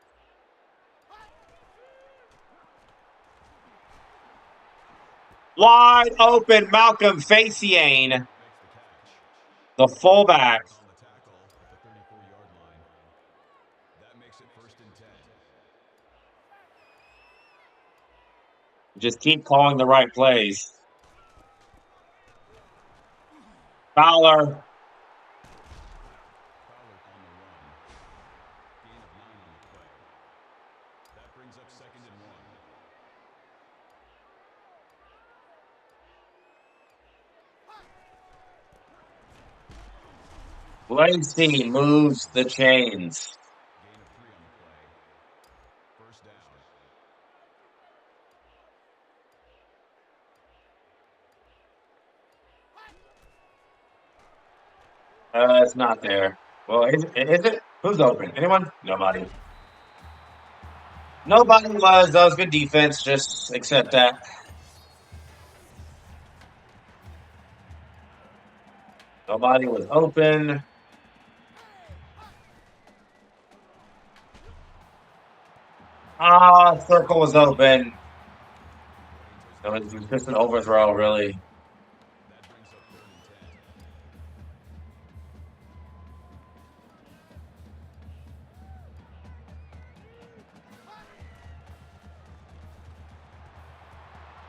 Wide open, Malcolm Faciane, the fullback. Just keep calling the right plays. Fowler. Lacey moves the chains. It's not there. Well, is it? Who's open? Anyone? Nobody. Nobody was. That was good defense. Just accept that. Nobody was open. Circle was open. It was just an overthrow, really.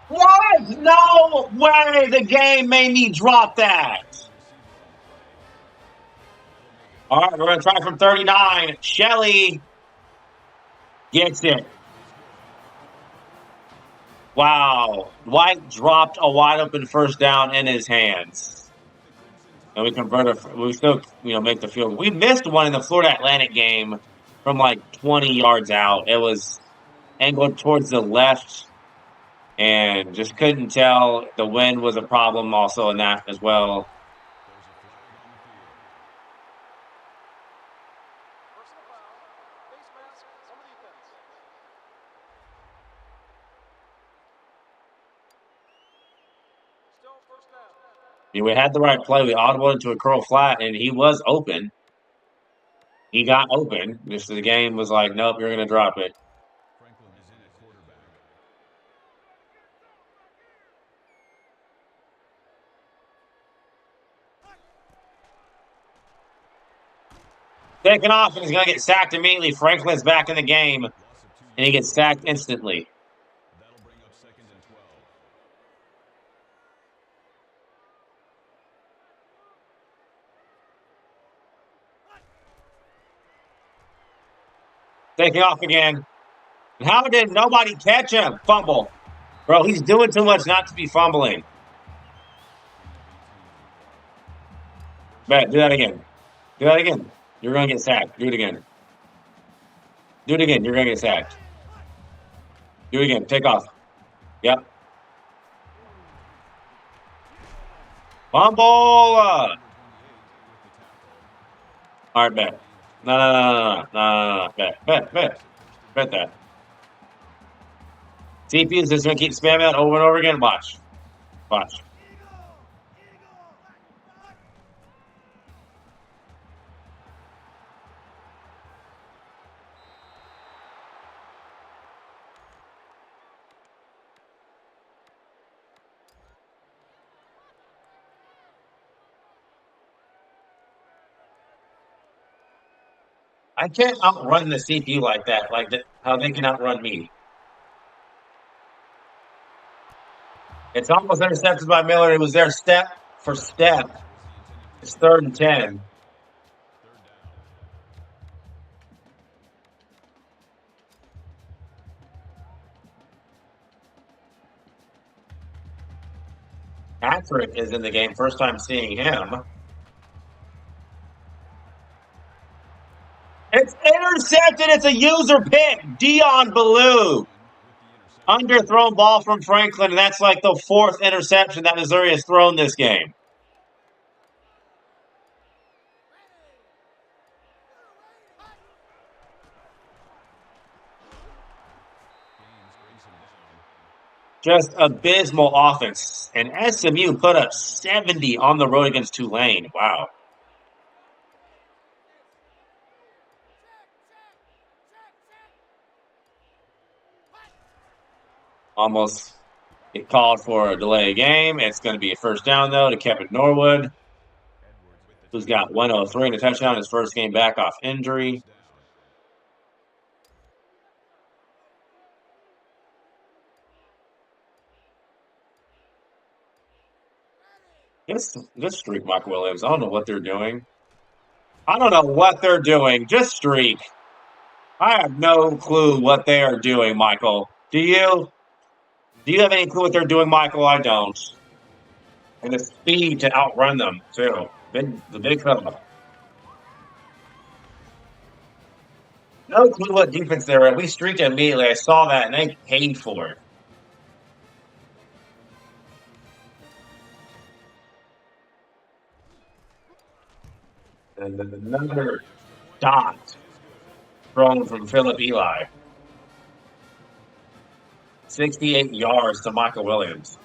What? No way! The game made me drop that. All right, we're going to try from 39. Shelley gets it. Wow. White dropped a wide open first down in his hands. And we convert it. We still, make the field. We missed one in the Florida Atlantic game from like 20 yards out. It was angled towards the left and just couldn't tell. The wind was a problem also in that as well. We had the right play. We audibled into a curl flat, and he was open. He got open. Just the game was like, nope, you're going to drop it. Taking off, and he's going to get sacked immediately. Franklin's back in the game, Loss of 2 and he yards. gets sacked instantly. That'll bring up 2nd and 12. Taking off again. And how did nobody catch him? Fumble. Bro, he's doing too much not to be fumbling. Bet, do that again. Do that again. You're going to get sacked. Do it again. Do it again. You're going to get sacked. Do it again. Take off. Yep. Fumble. All right, bet. No. Bet that. CPU is just going to keep spamming that over and over again. Watch. I can't outrun the CPU like that, how they can outrun me. It's almost intercepted by Miller. It was there step for step. It's 3rd and 10. Patrick is in the game. First time seeing him. It's intercepted. It's a user pick. Dion Ballou. Underthrown ball from Franklin, and that's like the 4th interception that Missouri has thrown this game. Just abysmal offense. And SMU put up 70 on the road against Tulane. Wow. Almost it called for a delay game. It's going to be a first down, though, to Kevin Norwood, who's got 103 and a touchdown, his first game back off injury. Just streak Mike Williams. I don't know what they're doing. Just streak. I have no clue what they are doing, Michael. Do you? Do you have any clue what they're doing, Michael? I don't. And the speed to outrun them, too. The big fella. No clue what defense they were at. We streaked immediately. I saw that, and they paid for it. And then another dot thrown from Philip Eli. 68 yards to Michael Williams.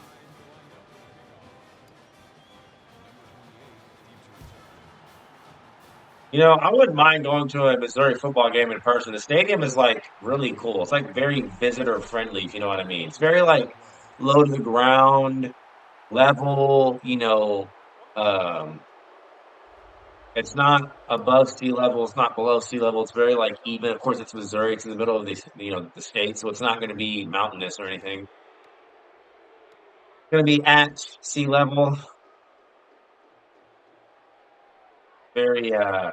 You know, I wouldn't mind going to a Missouri football game in person. The stadium is like really cool. It's like very visitor friendly, if you know what I mean. It's very like low to the ground, level, it's not above sea level, it's not below sea level. It's very like even. Of course, it's Missouri. It's in the middle of the state, so it's not going to be mountainous or anything. It's going to be at sea level. Very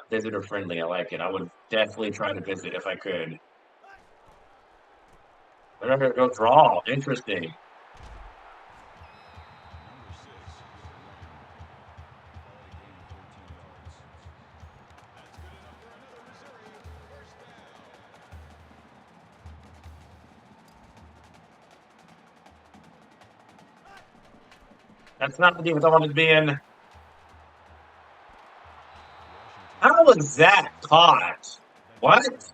visitor friendly. I like it. I would definitely try to visit if I could. They're going to go draw. Interesting. That's not the defense I wanted to be in. How was that caught? What?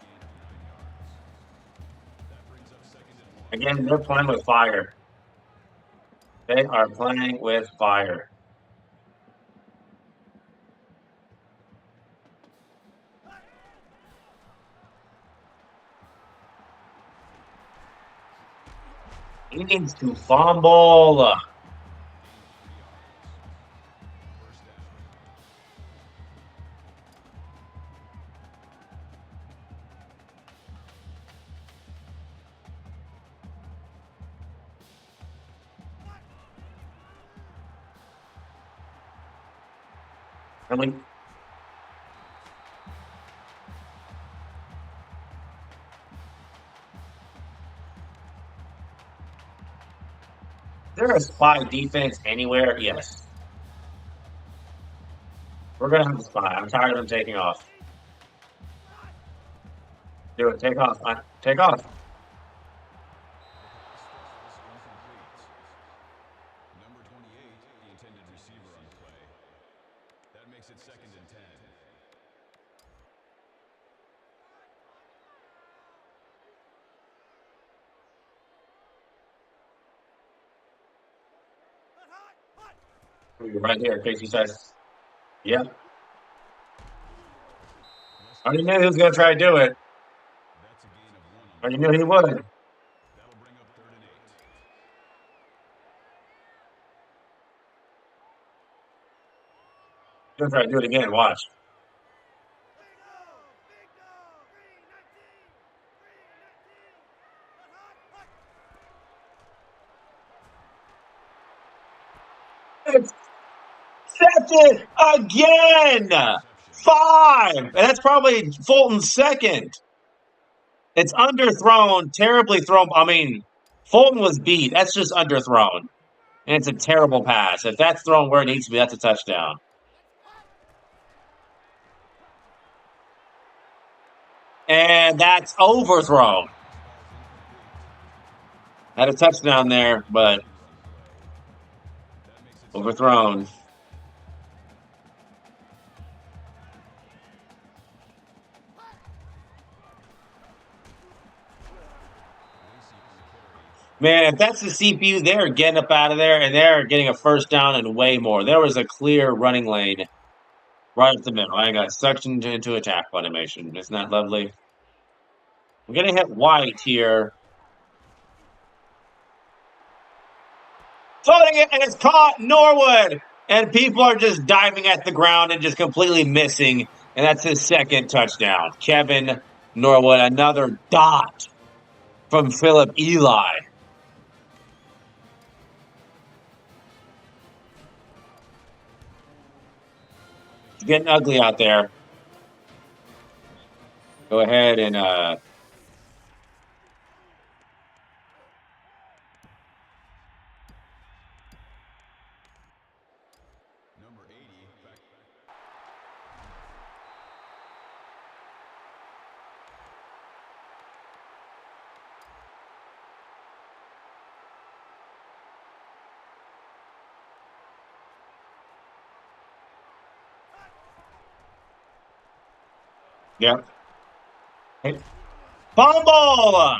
Again, they're playing with fire. They are playing with fire. He needs to fumble. I mean, is there a spy defense anywhere? Yes. We're going to have a spy. I'm tired of them taking off. Do it. Take off. Take off. Number 28, the intended receiver on the play. That makes it 2nd and 10. Right here, Casey says. Yep. I already knew he was going to try to do it. That's a gain of 1 on I already knew he would. That'll bring up 3rd and 8. He's going to try to do it again. Watch. It's second again. 5. And that's probably Fulton's second. It's underthrown, terribly thrown. I mean, Fulton was beat. That's just underthrown. And it's a terrible pass. If that's thrown where it needs to be, that's a touchdown. And that's overthrown. Had a touchdown there, but overthrown. Man, if that's the CPU, they're getting up out of there, and they're getting a first down and way more. There was a clear running lane right up the middle. I got suctioned into a tackle animation. Isn't that lovely? We're going to hit White here. Floating it, and it's caught Norwood. And people are just diving at the ground and just completely missing. And that's his second touchdown. Kevin Norwood, another dot from Philip Eli. It's getting ugly out there. Go ahead and Number 80, back. yep. Hey. Fumble!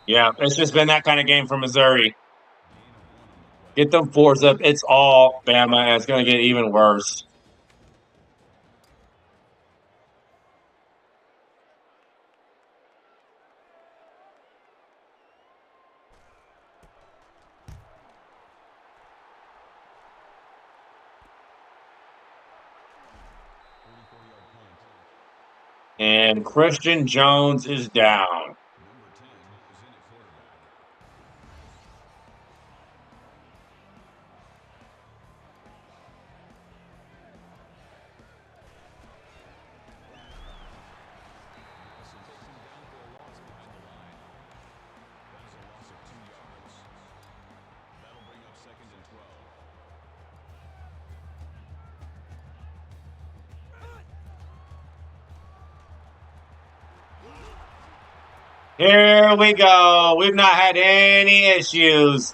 Yeah, it's just been that kind of game for Missouri. Get them 4s up. It's all Bama, and it's going to get even worse. And Christian Jones is down. Here we go. We've not had any issues.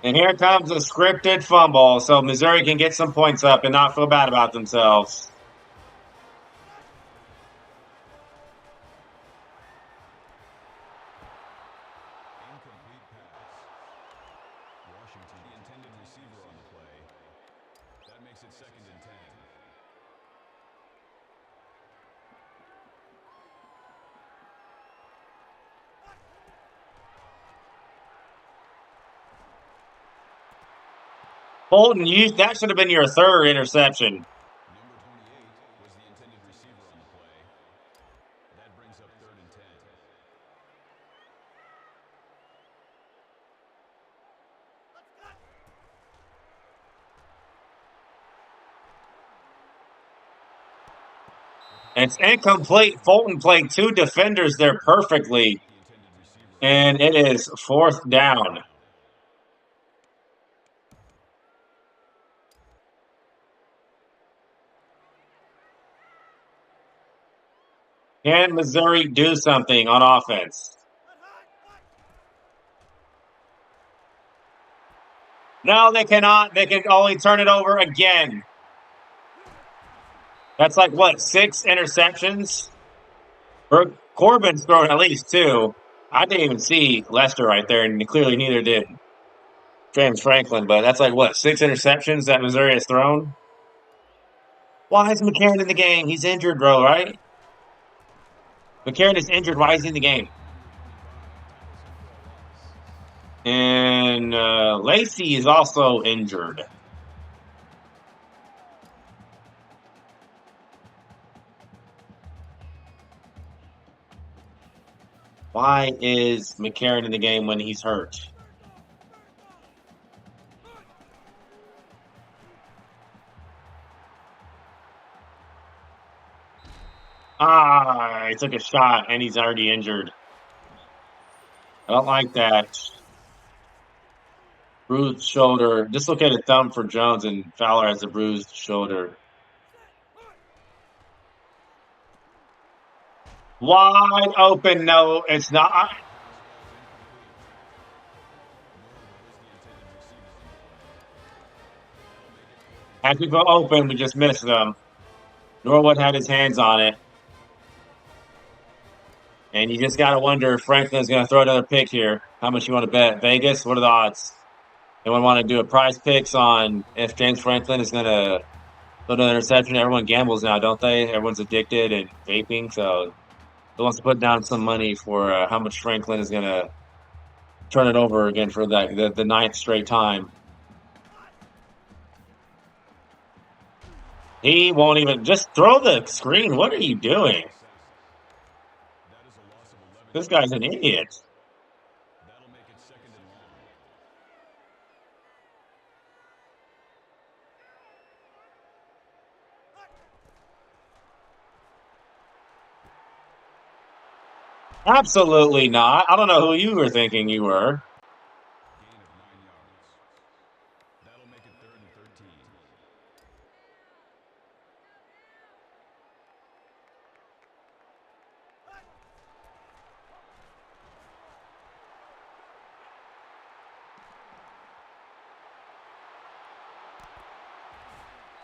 And here comes a scripted fumble, so Missouri can get some points up and not feel bad about themselves. Fulton, that should have been your third interception. Number 28 was the intended receiver on the play. That brings up 3rd and 10. It's incomplete. Fulton played 2 defenders there perfectly. And it is 4th down. Can Missouri do something on offense? No, they cannot. They can only turn it over again. That's like, what, 6 interceptions? Corbin's thrown at least 2. I didn't even see Lester right there, and clearly neither did James Franklin. But that's like, what, 6 interceptions that Missouri has thrown? Why is McCarron in the game? He's injured, bro, right? McCarron is injured. Why is he in the game? And Lacey is also injured. Why is McCarron in the game when he's hurt? He took a shot and he's already injured. I don't like that. Bruised shoulder. Just look at a thumb for Jones, and Fowler has a bruised shoulder. Wide open. No, it's not. Had to go open. We just missed them. Norwood had his hands on it. And you just got to wonder if Franklin's going to throw another pick here. How much you want to bet? Vegas, what are the odds? Anyone want to do a prize picks on if James Franklin is going to throw another interception? Everyone gambles now, don't they? Everyone's addicted and vaping. So who wants to put down some money for how much Franklin is going to turn it over again for the 9th straight time? He won't even just throw the screen. What are you doing? This guy's an idiot. That'll make it 2nd and long. Absolutely not. I don't know who you were thinking you were. Gain of 9 yards. That'll make it 3rd and 13.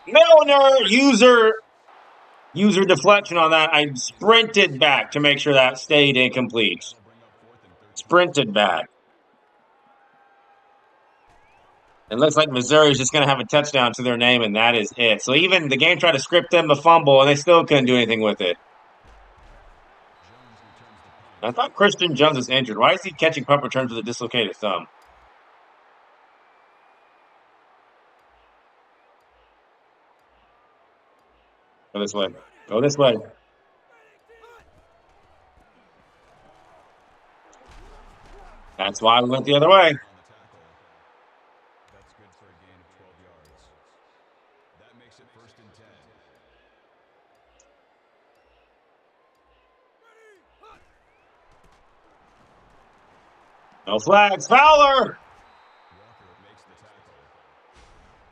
Milner, user deflection on that. I sprinted back to make sure that stayed incomplete. That'll bring up 4th and 13. Sprinted back. It looks like Missouri's just going to have a touchdown to their name, and that is it. So even the game tried to script them a fumble, and they still couldn't do anything with it. I thought Christian Jones is injured. Why is he catching punt returns with a dislocated thumb? Go this way. Go this way. That's why we went the other way. That's good for a gain of 12 yards. That makes it 1st and 10. No flags. Fowler! Walker makes the tackle.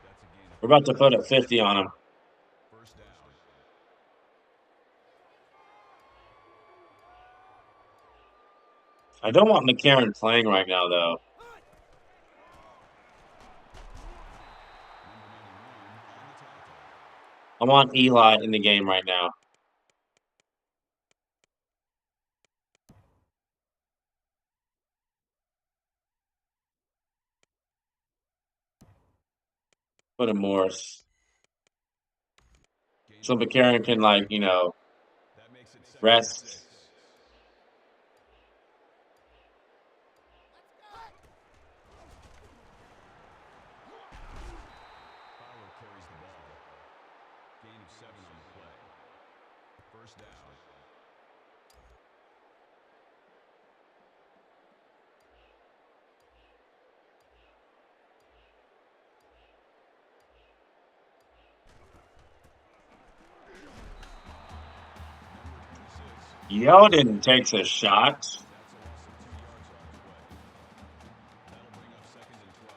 That's a gain of We're about to put a 50 on him. 1st down. I don't want McCarron playing right now, though. I want Eli in the game right now. Put a Morris. So McCarron can, like, That makes it 2nd and rest. 6. 7 on the play. First down. Yeldon takes a shot. That's a loss of 2 yards on the play. That'll bring up second and 12.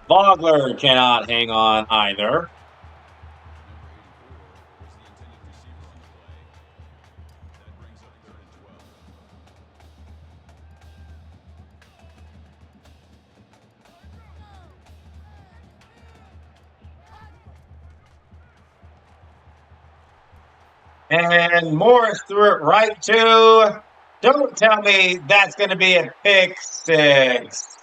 Vogler cannot hang on either. And Morris threw it right to. Don't tell me that's going to be a pick six.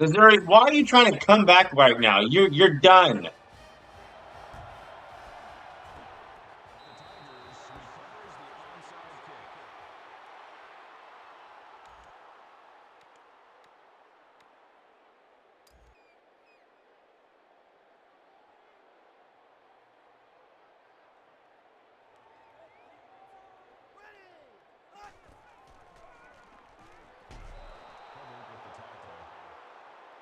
Missouri, why are you trying to come back right now? You're done.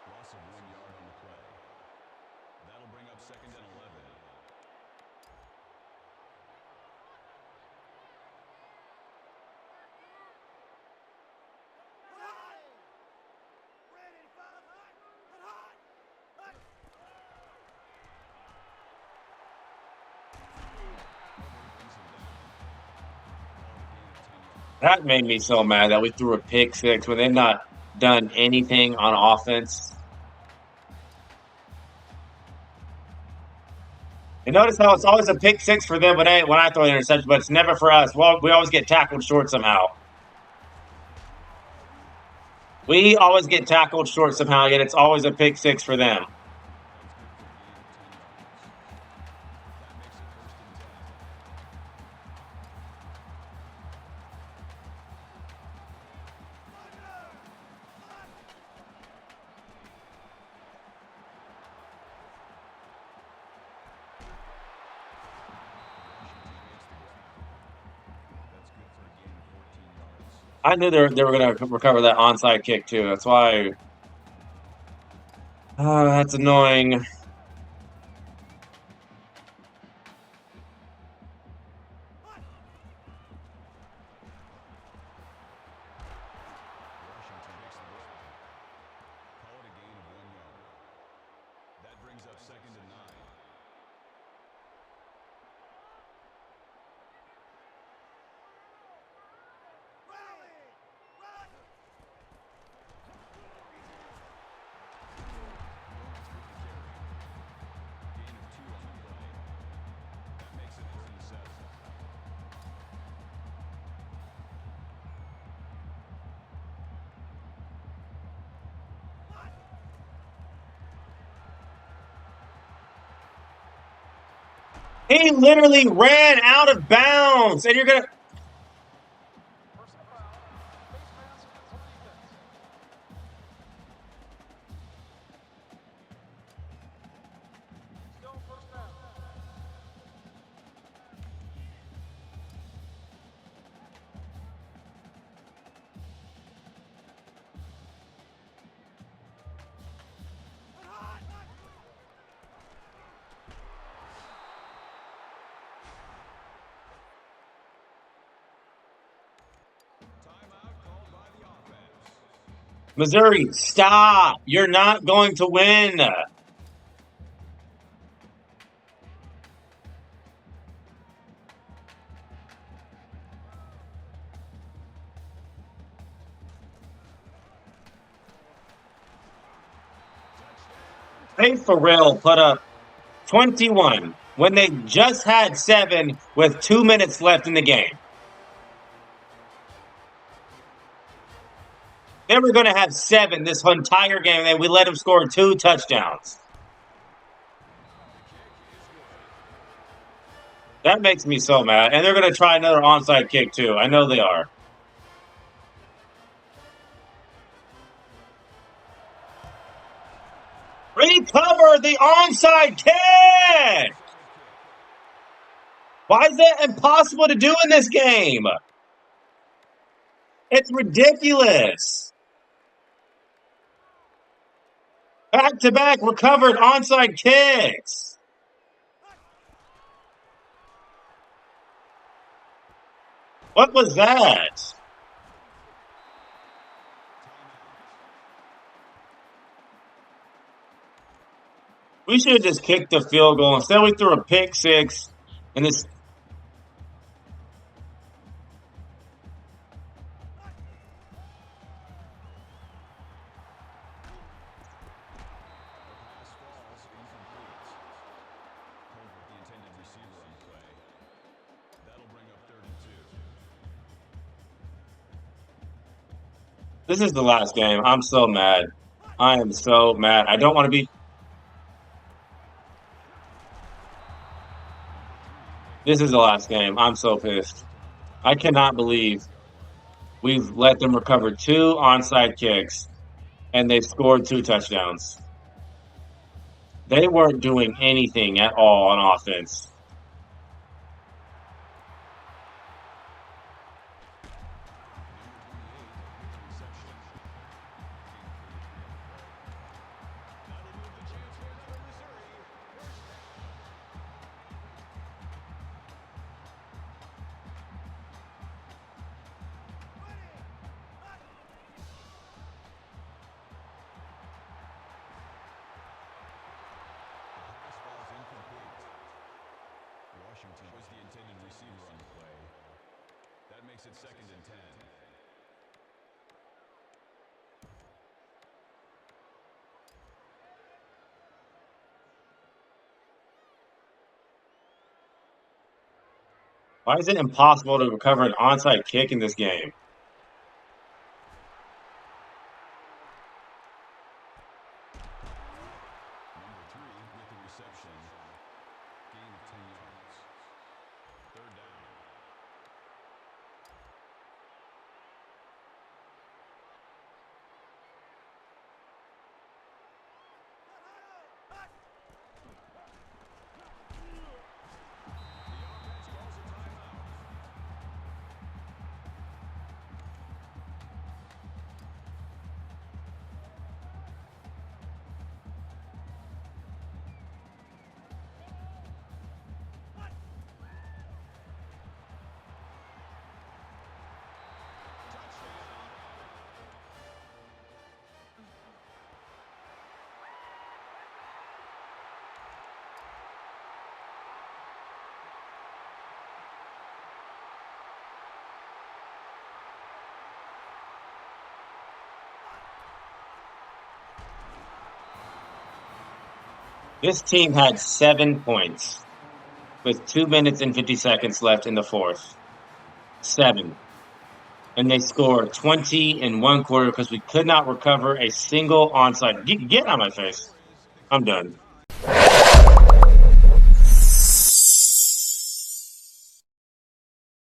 Loss of 1 yard on the play. That'll bring up second and 11. That made me so mad that we threw a pick six when they've not done anything on offense. And notice how it's always a pick six for them when I throw an interception, but it's never for us. Well, we always get tackled short somehow. We always get tackled short somehow, yet it's always a pick six for them. I knew they were going to recover that onside kick too. That's why. That's annoying. He literally ran out of bounds, and you're going to. Missouri, stop. You're not going to win. They for real put up 21 when they just had 7 with 2 minutes left in the game. They were going to have 7 this entire game, and we let them score 2 touchdowns. That makes me so mad. And they're going to try another onside kick, too. I know they are. Recover the onside kick! Why is that impossible to do in this game? It's ridiculous. Back-to-back recovered onside kicks. What was that? We should have just kicked the field goal. Instead, we threw a pick 6 and this. This is the last game. I'm so mad. I am so mad. I don't want to be. This is the last game. I'm so pissed. I cannot believe we've let them recover 2 onside kicks and they've scored 2 touchdowns. They weren't doing anything at all on offense. Was the intended receiver on the play. That makes it 2nd and 10. Why is it impossible to recover an onside kick in this game? Number 3 with the reception. Gain of 10 yards. 3rd down. This team had 7 points with 2 minutes and 50 seconds left in the 4th. 7. And they scored 20 in 1 quarter because we could not recover a single onside. Get out of my face. I'm done.